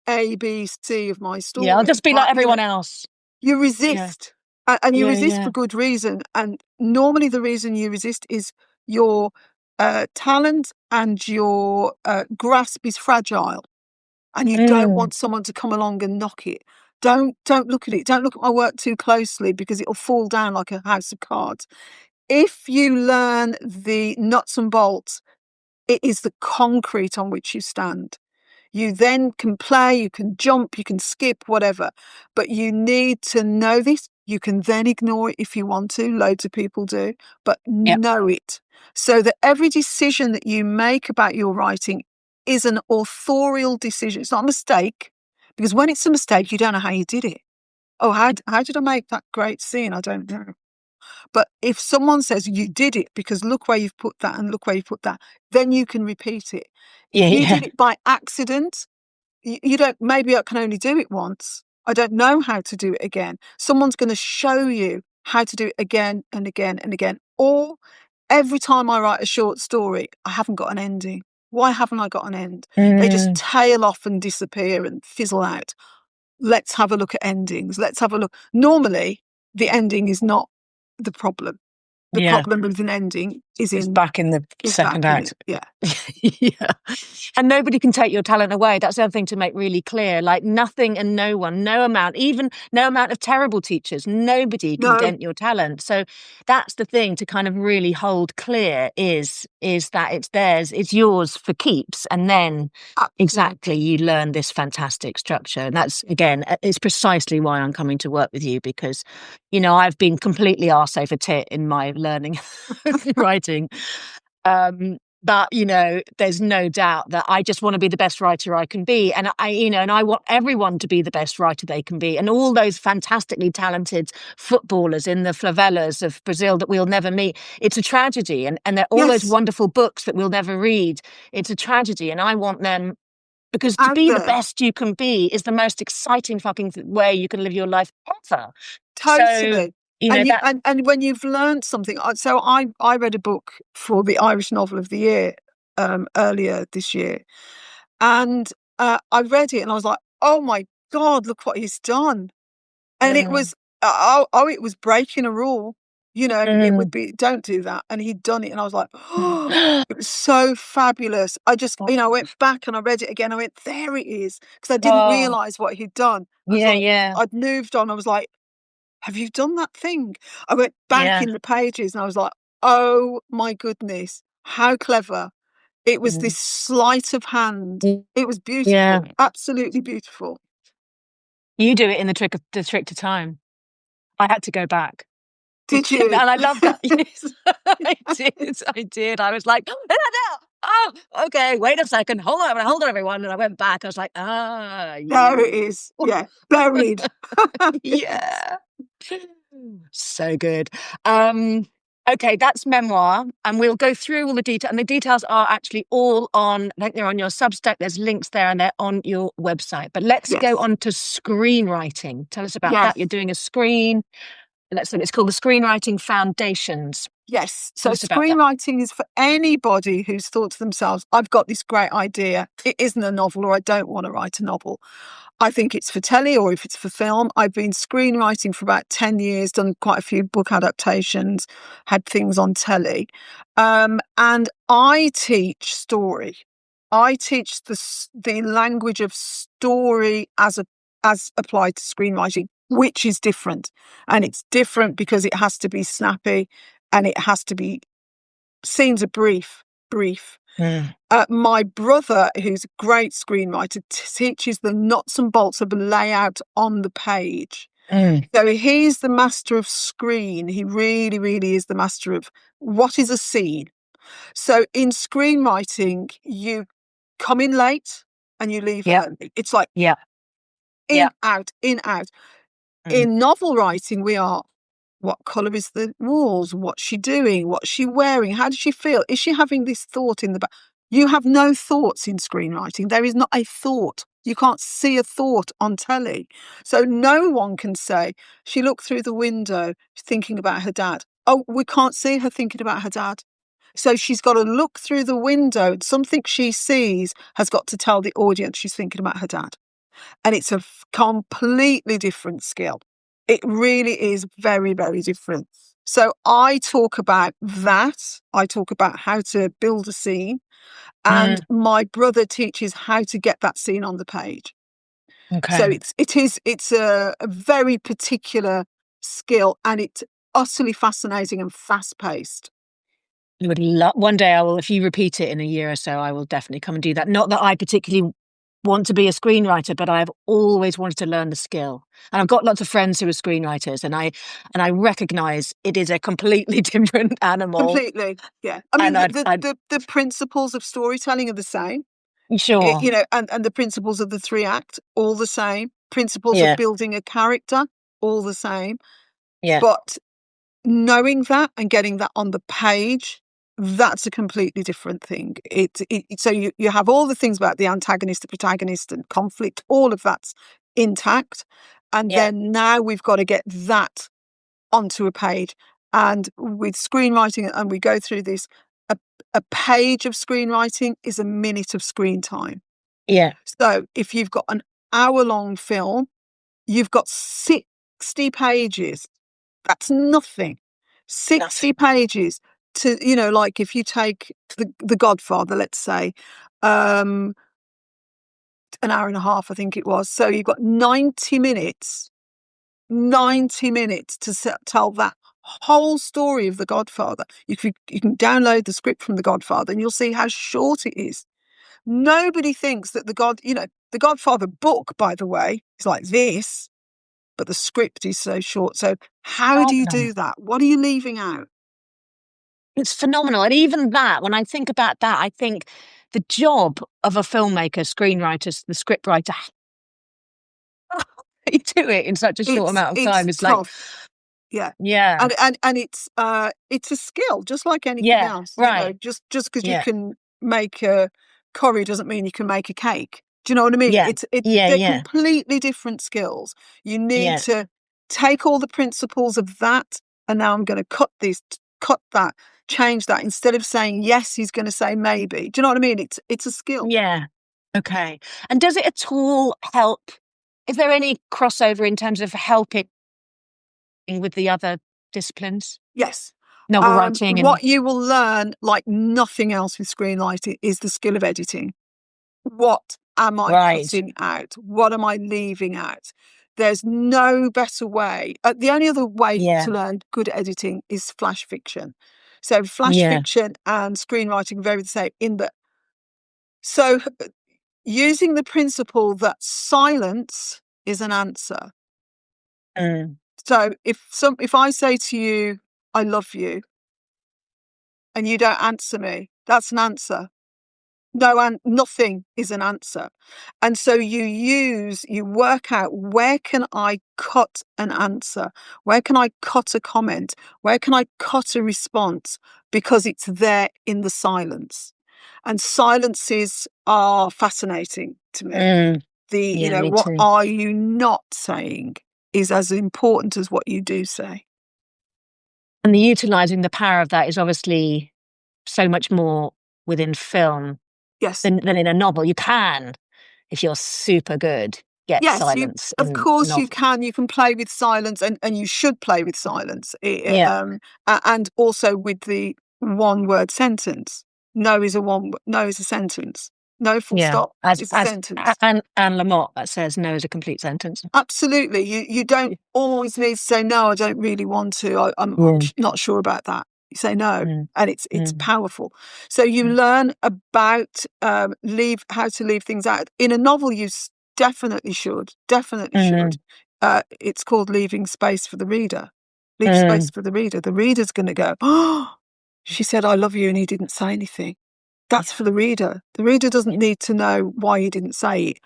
A, B, C of my story. Yeah, I'll just be like everyone else. You resist. And you resist for good reason. And normally the reason you resist is you're talent and your grasp is fragile, and you don't want someone to come along and knock it. Don't look at it. Don't look at my work too closely, because it'll fall down like a house of cards. If you learn the nuts and bolts, it is the concrete on which you stand. You then can play, you can jump, you can skip, whatever. But you need to know this. You can then ignore it if you want to. Loads of people do. But know it. So that every decision that you make about your writing is an authorial decision. It's not a mistake. Because when it's a mistake, you don't know how you did it. Oh, how did I make that great scene? I don't know. But if someone says you did it because look where you've put that and look where you put that, then you can repeat it. If you did it by accident, you don't, maybe I can only do it once. I don't know how to do it again. Someone's going to show you how to do it again and again and again. Or every time I write a short story, I haven't got an ending. Why haven't I got an end? They just tail off and disappear and fizzle out. Let's have a look at endings. Let's have a look. Normally, the ending is not the problem. The problem with an ending is back in the second act. Yeah. And nobody can take your talent away. That's the other thing to make really clear. Like nothing and no one, no amount, even no amount of terrible teachers, nobody can dent your talent. So that's the thing to kind of really hold clear is that it's theirs, it's yours for keeps. And then exactly you learn this fantastic structure. And that's, again, it's precisely why I'm coming to work with you, because, you know, I've been completely arse over tit in my learning writing. But, you know, there's no doubt that I just want to be the best writer I can be. And I want everyone to be the best writer they can be. And all those fantastically talented footballers in the favelas of Brazil that we'll never meet, it's a tragedy. And they're all those wonderful books that we'll never read. It's a tragedy. And I want them, because to be the best you can be is the most exciting fucking way you can live your life ever. Totally. So, you know, and when you've learned something, so I read a book for the Irish Novel of the Year earlier this year, and I read it and I was like, oh my God, look what he's done. And it was it was breaking a rule. You know, it would be, don't do that. And he'd done it. And I was like, oh, it was so fabulous. I just, you know, I went back and I read it again. I went, there it is. Because I didn't realize what he'd done. I'd moved on. I was like, have you done that thing? I went back in the pages and I was like, oh my goodness, how clever. It was this sleight of hand. It was beautiful. Absolutely beautiful. You do it in the trick to time. I had to go back. Did you? And I love that. Yes, I did. I was like, oh, okay, wait a second. Hold on, everyone. And I went back. I was like, there it is. Yeah, buried. Yeah. So good. Okay, that's memoir, and we'll go through all the details. And the details are actually all on, I think they're on your Substack. There's links there, and they're on your website. But let's go on to screenwriting. Tell us about that. You're doing a screen. It's called the Screenwriting Foundations. Yes. So screenwriting is for anybody who's thought to themselves, I've got this great idea. It isn't a novel, or I don't want to write a novel. I think it's for telly, or if it's for film. I've been screenwriting for about 10 years, done quite a few book adaptations, had things on telly. And I teach story. I teach the language of story as applied to screenwriting, which is different. And it's different because it has to be snappy and it has to be, scenes are brief. My brother, who's a great screenwriter, teaches the nuts and bolts of a layout on the page. So he's the master of screen. He really, really is the master of what is a scene. So in screenwriting, you come in late and you leave early. It's like in, out, in, out. In novel writing, we are, what colour is the walls? What's she doing? What's she wearing? How does she feel? Is she having this thought in the back? You have no thoughts in screenwriting. There is not a thought. You can't see a thought on telly. So no one can say, she looked through the window thinking about her dad. Oh, we can't see her thinking about her dad. So she's got to look through the window. Something she sees has got to tell the audience she's thinking about her dad. And it's a completely different skill. It really is very, very different. So I talk about that. I talk about how to build a scene, and my brother teaches how to get that scene on the page. So Okay. it's a very particular skill, and it's utterly fascinating and fast paced. You would love one day. I will, if you repeat it in a year or so, I will definitely come and do that. Not that I particularly want to be a screenwriter, but I've always wanted to learn the skill. And I've got lots of friends who are screenwriters, and I recognize it is a completely different animal. Completely, yeah. I mean, And the principles of storytelling are the same. sure, And the principles of the three act, all the same. Principles of yeah, building a character, all the same. yeah, But knowing that and getting that on the page, that's a completely different thing. So you have all the things about the antagonist, the protagonist, and conflict, all of that's intact. And yeah, then now we've got to get that onto a page. And with screenwriting, and we go through this, a, a page of screenwriting is a minute of screen time. yeah. So if you've got an hour-long film, you've got 60 pages. That's nothing. 60 Nothing. pages to, like if you take the Godfather, let's say, an hour and a half, I think it was. So you've got 90 minutes to tell that whole story of the Godfather. You can download the script from the Godfather and you'll see how short it is. Nobody thinks that the Godfather book, by the way, is like this, but the script is so short. So how do you Phenomenal. do that? What are you leaving out? It's phenomenal. And even that, when I think about that, I think the job of a filmmaker, screenwriter, the scriptwriter, you do it in such a short It's amount of it's time. It's like, tough. Yeah. yeah, And it's a skill, just like anything yeah, else. right. Just because you Yeah, can make a curry doesn't mean you can make a cake. Do you know what I mean? yeah, yeah, They're yeah, completely different skills. You need yeah. to take all the principles of that, and now I'm going to cut that, change that. Instead of saying yes, he's going to say maybe. Do you know what I mean? It's a skill. Yeah. Okay. And does it at all help? Is there any crossover in terms of helping with the other disciplines? Yes. Novel writing and What you will learn, like nothing else with screenwriting, is the skill of editing. What am I right. cutting out? What am I leaving out? There's no better way. The only other way Yeah. to learn good editing is flash fiction. So flash Yeah. fiction and screenwriting are very the same in that. So using the principle that silence is an answer. Mm. So if I say to you, I love you, and you don't answer me, that's an answer. No, and nothing is an answer. And so you work out, where can I cut an answer? Where can I cut a comment? Where can I cut a response? Because it's there in the silence. And silences are fascinating to me. Mm. Yeah, me What too. are you not saying is as important as what you do say. And the utilizing the power of that is obviously so much more within film Yes. than in a novel. You can, if you're super good, get Yes, silence of in a course novel. you can play with silence, and you should play with silence. Yeah. And also with the one word sentence. No is a sentence. No full Yeah. stop As is a sentence. Anne Lamott that says no is a complete sentence. Absolutely. You don't always need to say no, I don't really want to. I'm Yeah. not sure about that. You say no, Mm. and it's Mm. powerful. So you Mm. learn about leave how to leave things out. In a novel, definitely should. Definitely should. Mm. It's called leaving space for the reader. Leave space Mm. for the reader. The reader's going to go, oh, she said, I love you, and he didn't say anything. That's Yeah. for the reader. The reader doesn't Yeah. need to know why he didn't say it.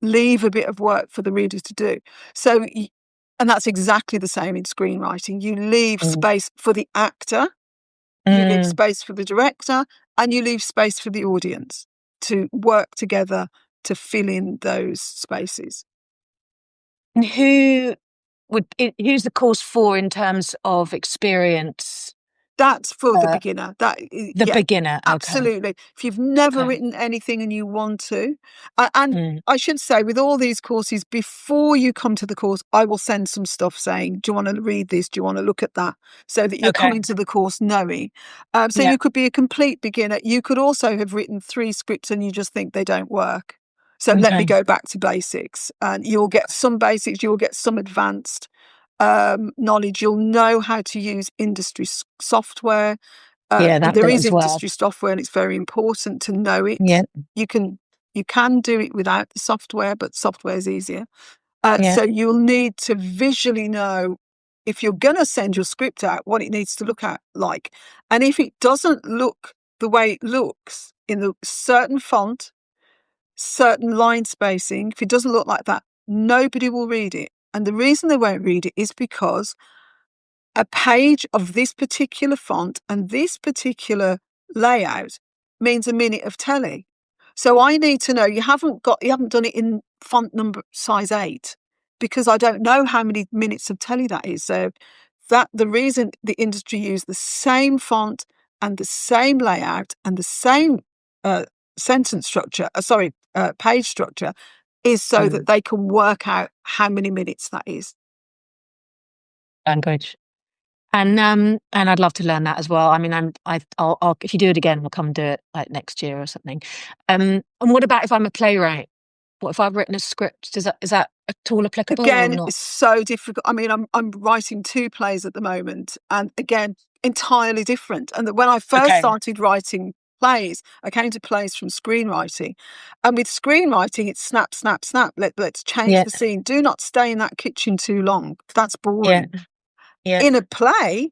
Leave a bit of work for the reader to do. So, and that's exactly the same in screenwriting. You leave Mm. space for the actor, you leave Mm. space for the director, and you leave space for the audience to work together to fill in those spaces. And who's the course for in terms of experience? That's for the beginner. The Yeah, beginner. Okay. absolutely. If you've never Okay. written anything and you want to, and I should say, with all these courses, before you come to the course, I will send some stuff saying, "Do you want to read this? Do you want to look at that?" So that you're coming to the course knowing. So you could be a complete beginner. You could also have written 3 scripts and you just think they don't work. So let me go back to basics, and you'll get some basics. You'll get some advanced knowledge. You'll know how to use industry software. That There bit is as well. industry software, and it's very important to know it. Yeah. You can do it without the software, but software is easier. Yeah. So you'll need to visually know, if you're going to send your script out, what it needs to look at like. And if it doesn't look the way it looks in the certain font, certain line spacing, if it doesn't look like that, nobody will read it. And the reason they won't read it is because a page of this particular font and this particular layout means a minute of telly. So I need to know you haven't done it in font number size 8, because I don't know how many minutes of telly that is. So that the reason the industry use the same font and the same layout and the same sentence structure, page structure, is so that they can work out how many minutes that is. Language. And I'd love to learn that as well. I mean, I'll if you do it again, we'll come and do it like next year or something. And what about if I'm a playwright? What if I've written a script? Is that at all applicable or Again, not? it's so difficult. I mean, I'm writing 2 plays at the moment, and again, entirely different. And when I first started writing plays, I came to plays from screenwriting, and with screenwriting, it's snap, snap, snap. Let's change the scene. Do not stay in that kitchen too long. That's boring. Yeah. In a play,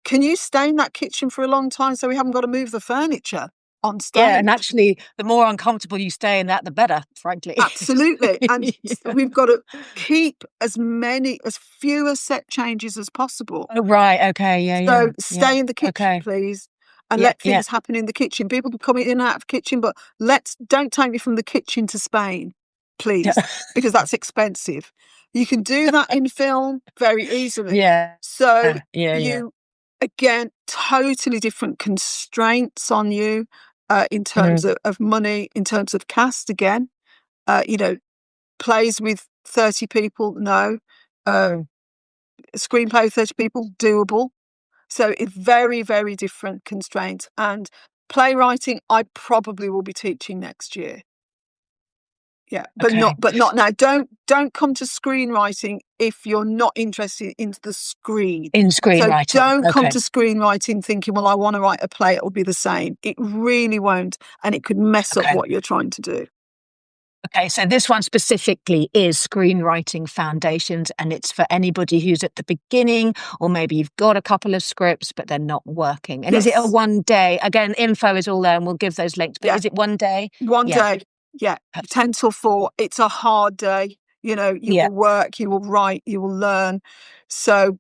can you stay in that kitchen for a long time so we haven't got to move the furniture on stage? Yeah, and actually, the more uncomfortable you stay in that, the better, frankly. Absolutely. And we've got to keep as fewer set changes as possible. Oh, right. Okay. Yeah. So stay in the kitchen, Okay. please, and let things happen in the kitchen. People can come in and out of the kitchen, but don't take me from the kitchen to Spain, please, because that's expensive. You can do that in film very easily. Yeah. So again, totally different constraints on you in terms of money, in terms of cast again. Plays with 30 people, no. Screenplay with 30 people, doable. So it's very, very different constraints. And playwriting, I probably will be teaching next year. Yeah, but not now. Don't come to screenwriting if you're not interested in the screen. In screenwriting. So don't come to screenwriting thinking, well, I want to write a play, it'll be the same. It really won't, and it could mess up what you're trying to do. Okay, so this one specifically is screenwriting foundations, and it's for anybody who's at the beginning, or maybe you've got a couple of scripts, but they're not working. And is it a 1 day? Again, info is all there, and we'll give those links, but is it 1 day? 1 day, 10 till 4. It's a hard day. You will work, you will write, you will learn. So,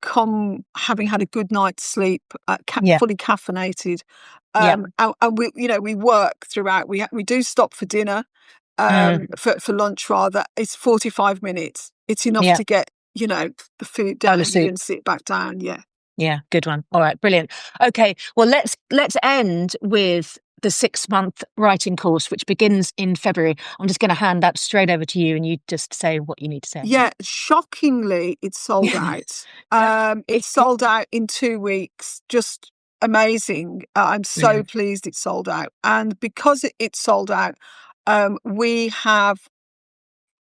come having had a good night's sleep, fully caffeinated. And we work throughout. We do stop for dinner. For lunch rather, it's 45 minutes. It's enough to get, the food down and sit back down. Yeah, good one. All right, brilliant. Okay, well, let's end with the 6-month writing course, which begins in February. I'm just going to hand that straight over to you, and you just say what you need to say. Yeah, shockingly, it's sold out. It's sold out in 2 weeks. Just amazing. I'm so pleased it's sold out. And because it's sold out, we have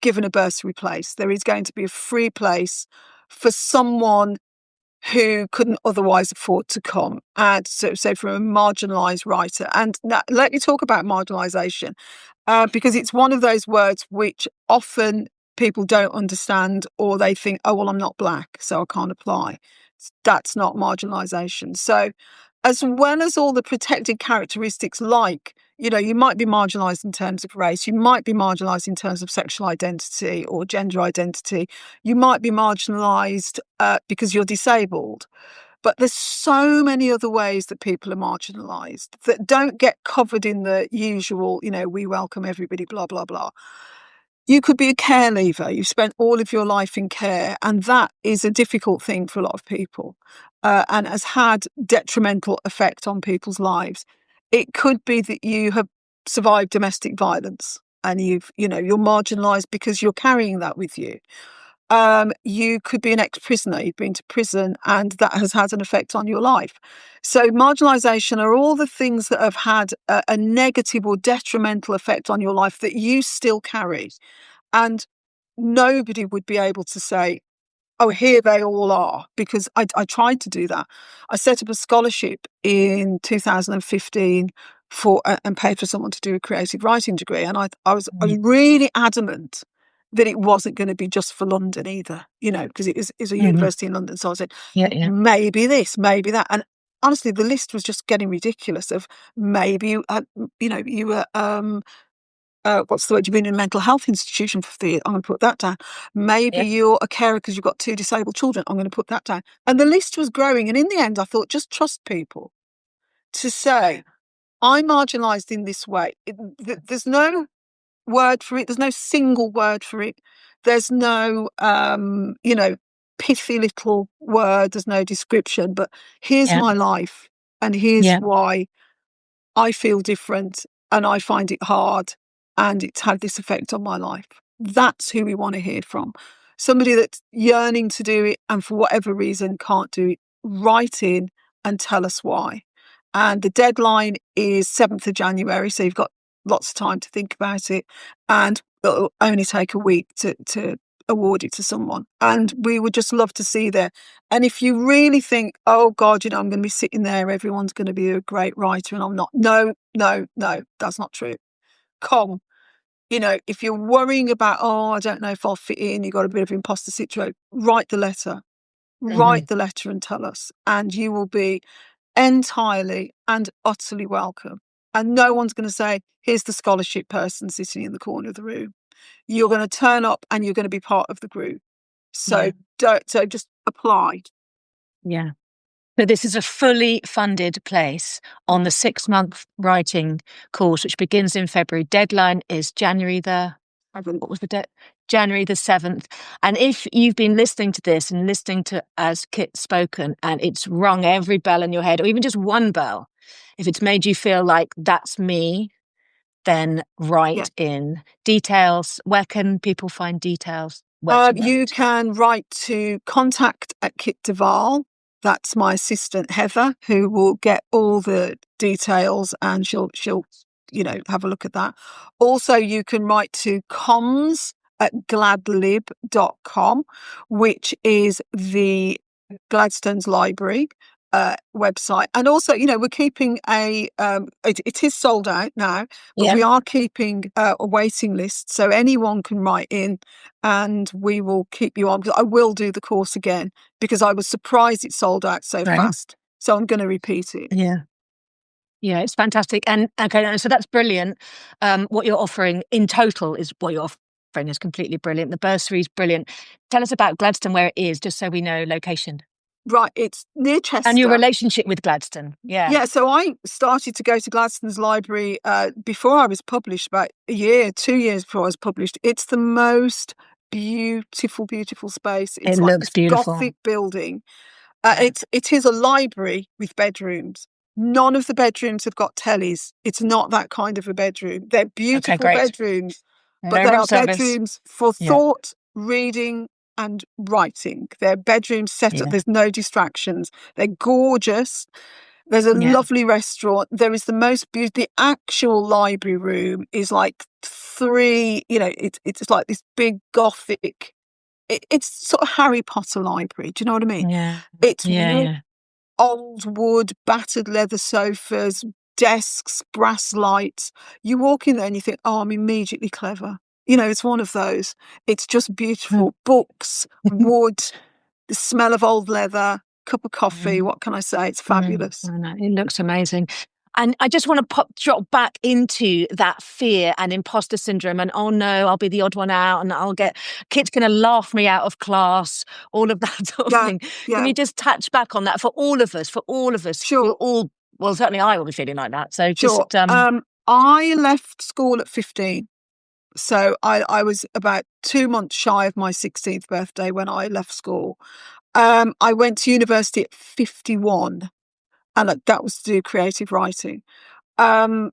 given a bursary place. There is going to be a free place for someone who couldn't otherwise afford to come. And so for a marginalised writer. And now, let me talk about marginalisation, because it's one of those words which often people don't understand, or they think, oh, well, I'm not black, so I can't apply. That's not marginalisation. So as well as all the protected characteristics, like, you might be marginalised in terms of race, you might be marginalised in terms of sexual identity or gender identity, you might be marginalised because you're disabled. But there's so many other ways that people are marginalised that don't get covered in the usual, we welcome everybody, blah, blah, blah. You could be a care leaver. You've spent all of your life in care, and that is a difficult thing for a lot of people, and has had detrimental effect on people's lives. It could be that you have survived domestic violence and you're marginalised because you're carrying that with you. You could be an ex-prisoner. You've been to prison and that has had an effect on your life. So marginalisation are all the things that have had a negative or detrimental effect on your life that you still carry. And nobody would be able to say, oh, here they all are, because I tried to do that. I set up a scholarship in 2015 and paid for someone to do a creative writing degree. And I was really adamant that it wasn't going to be just for London either, because it's a university in London. So I said, maybe this, maybe that. And honestly, the list was just getting ridiculous of maybe you were what's the word? You've been in a mental health institution for 3 years. I'm going to put that down. Maybe you're a carer because you've got 2 disabled children. I'm going to put that down. And the list was growing. And in the end, I thought, just trust people to say, I'm marginalised in this way. There's no word for it. There's no single word for it. There's no, pithy little word. There's no description. But here's my life. And here's why I feel different and I find it hard and it's had this effect on my life. That's who we want to hear from. Somebody that's yearning to do it and for whatever reason can't do it, write in and tell us why. And the deadline is 7th of January, so you've got lots of time to think about it. And it'll only take a week to award it to someone. And we would just love to see there. And if you really think, oh God, I'm going to be sitting there, everyone's going to be a great writer and I'm not. No, that's not true. Come. If you're worrying about, oh, I don't know if I'll fit in, you've got a bit of imposter syndrome, write the letter. Write the letter and tell us. And you will be entirely and utterly welcome. And no one's going to say, here's the scholarship person sitting in the corner of the room. You're going to turn up and you're going to be part of the group. So just apply. Yeah. So this is a fully funded place on the 6-month writing course, which begins in February. Deadline is January what was the date? January the 7th. And if you've been listening to this and listening to as Kit spoken and it's rung every bell in your head, or even just one bell, if it's made you feel like that's me, then write in details. Where can people find details? You can write to contact@Kit de Waal. That's my assistant Heather, who will get all the details and she'll have a look at that. Also, you can write to comms@gladlib.com, which is the Gladstone's library website. And also, we're keeping it is sold out now, but we are keeping a waiting list. So anyone can write in and we will keep you on. I will do the course again because I was surprised it sold out so fast. So I'm going to repeat it. Yeah, it's fantastic. And okay, so that's brilliant. What you're offering in total is completely brilliant. The bursary is brilliant. Tell us about Gladstone, where it is, just so we know location. Right, it's near Chester. And your relationship with Gladstone. Yeah, so I started to go to Gladstone's library before I was published, about 2 years before I was published. It's the most beautiful, beautiful space. It's like looks beautiful. Gothic building. It is a library with bedrooms. None of the bedrooms have got tellies. It's not that kind of a bedroom. They're beautiful bedrooms, but they are bedrooms for thought, reading, and writing. They're bedrooms set up. There's no distractions. They're gorgeous. There's a lovely restaurant. There is the most beautiful. The actual library room is like it's like this big Gothic. It's sort of Harry Potter library. Do you know what I mean? Yeah. It's old wood, battered leather sofas, desks, brass lights. You walk in there and you think, oh, I'm immediately clever. It's one of those. It's just beautiful. Books, wood, the smell of old leather, cup of coffee. What can I say? It's fabulous. I know. It looks amazing. And I just want to drop back into that fear and imposter syndrome and, oh no, I'll be the odd one out and Kit's going to laugh me out of class, all of that sort of thing. Yeah. Can you just touch back on that for all of us? Sure. Well, certainly I will be feeling like that. So sure. just... I left school at 15. So I was about 2 months shy of my 16th birthday when I left school. I went to university at 51, and that was to do creative writing. Um,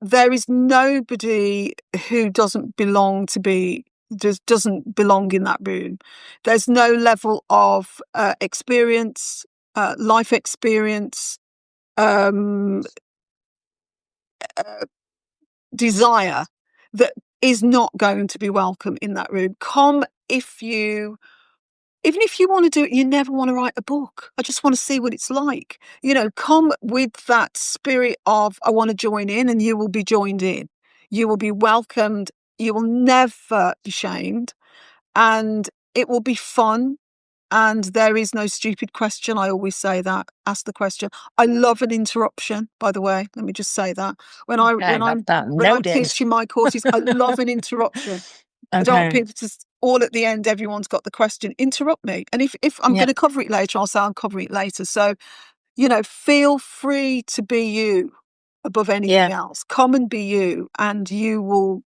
there is nobody who doesn't belong in that room. There's no level of experience, life experience, um, uh, desire that is not going to be welcome in that room. Come if you Even if you want to do it, you never want to write a book. I just want to see what it's like. Come with that spirit of, I want to join in, and you will be joined in. You will be welcomed. You will never be shamed. And it will be fun. And there is no stupid question. I always say that. Ask the question. I love an interruption, by the way. Let me just say that. When I Okay, when I'm that when I'm noted. teaching my courses, I love an interruption. I don't want Okay. people to all at the end, everyone's got the question. Interrupt me. And if I'm going to cover it later, I'll say I'm covering it later. So, feel free to be you above anything else. Come and be you, and you will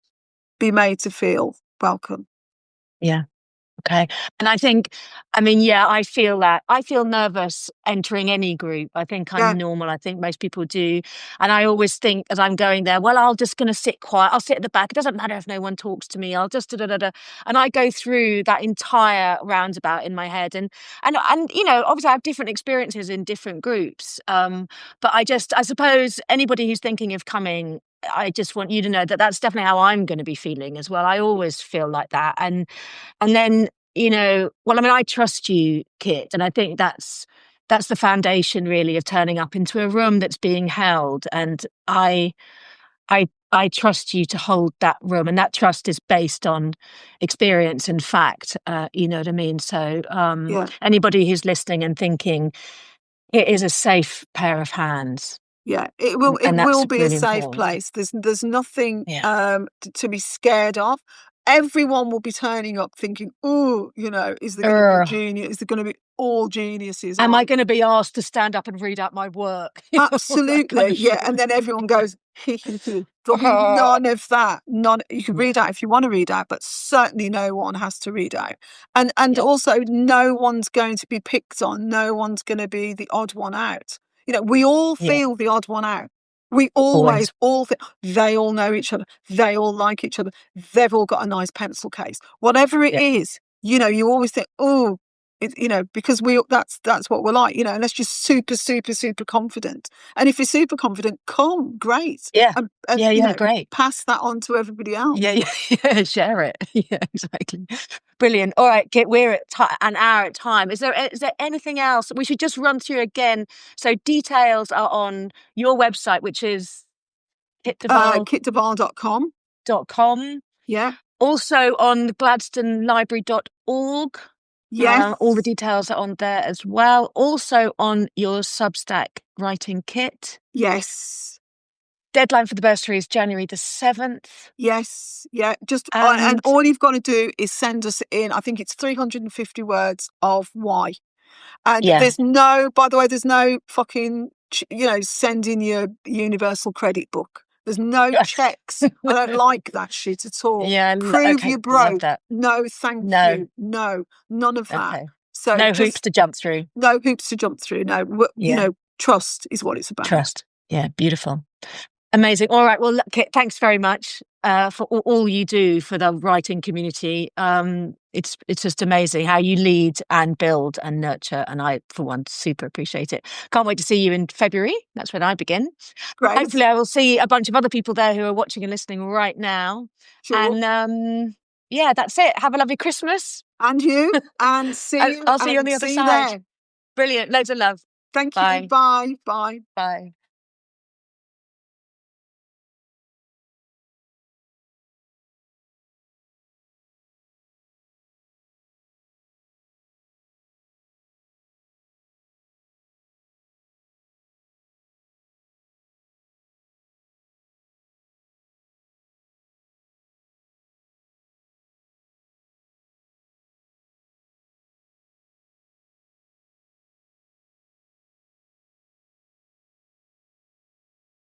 be made to feel welcome. Yeah. Okay. And I think, I feel that. I feel nervous entering any group. I think I'm normal. I think most people do. And I always think as I'm going there, well, I'll just going to sit quiet. I'll sit at the back. It doesn't matter if no one talks to me. I'll just da da da. And I go through that entire roundabout in my head. And obviously I have different experiences in different groups. But I suppose anybody who's thinking of coming, I just want you to know that that's definitely how I'm going to be feeling as well. I always feel like that. And then, I trust you, Kit. And I think that's the foundation really of turning up into a room that's being held. And I trust you to hold that room. And that trust is based on experience and fact. You know what I mean? So anybody who's listening and thinking it is a safe pair of hands. Yeah, it will. It And will that's be a really safe important. place. There's nothing to be scared of. Everyone will be turning up thinking, "Oh, is there going to be genius? Is there going to be all geniuses Am I on?" going to be asked to stand up and read out my work? Absolutely, yeah. And then everyone goes, there'll be none of that. None. You can read out if you want to read out, but certainly no one has to read out. And also, no one's going to be picked on. No one's going to be the odd one out. We all feel the odd one out. We always all they all know each other. They all like each other. They've all got a nice pencil case. Whatever it is, you always think, oh, because that's what we're like, unless you're super, super, super confident. And if you're super confident, come, great. And great. Pass that on to everybody else. Yeah, share it. Yeah, exactly. Brilliant. All right, Kit, we're at an hour at time. Is there anything else we should just run through again? So details are on your website, which is kitdewaal.com. Yeah. Also on gladstonelibrary.org. Yes. All the details are on there as well. Also on your Substack writing kit. Yes. Deadline for the bursary is January the 7th. Yes. Yeah. And all you've got to do is send us in, I think it's 350 words of why. And there's no fucking, sending your universal credit book. There's no checks. I don't like that shit at all. Yeah. Prove you broke. That. No, thank you. No, none of that. Okay. So no hoops to jump through. No hoops to jump through. No, trust is what it's about. Trust. Yeah, beautiful. Amazing. All right. Well, Kit, thanks very much for all you do for the writing community. It's just amazing how you lead and build and nurture. And I, for one, super appreciate it. Can't wait to see you in February. That's when I begin. Great. Hopefully I will see a bunch of other people there who are watching and listening right now. Sure. And that's it. Have a lovely Christmas. And you. And see you. I'll see you on the other side. There. Brilliant. Loads of love. Thank Bye. you. Bye. Bye. Bye.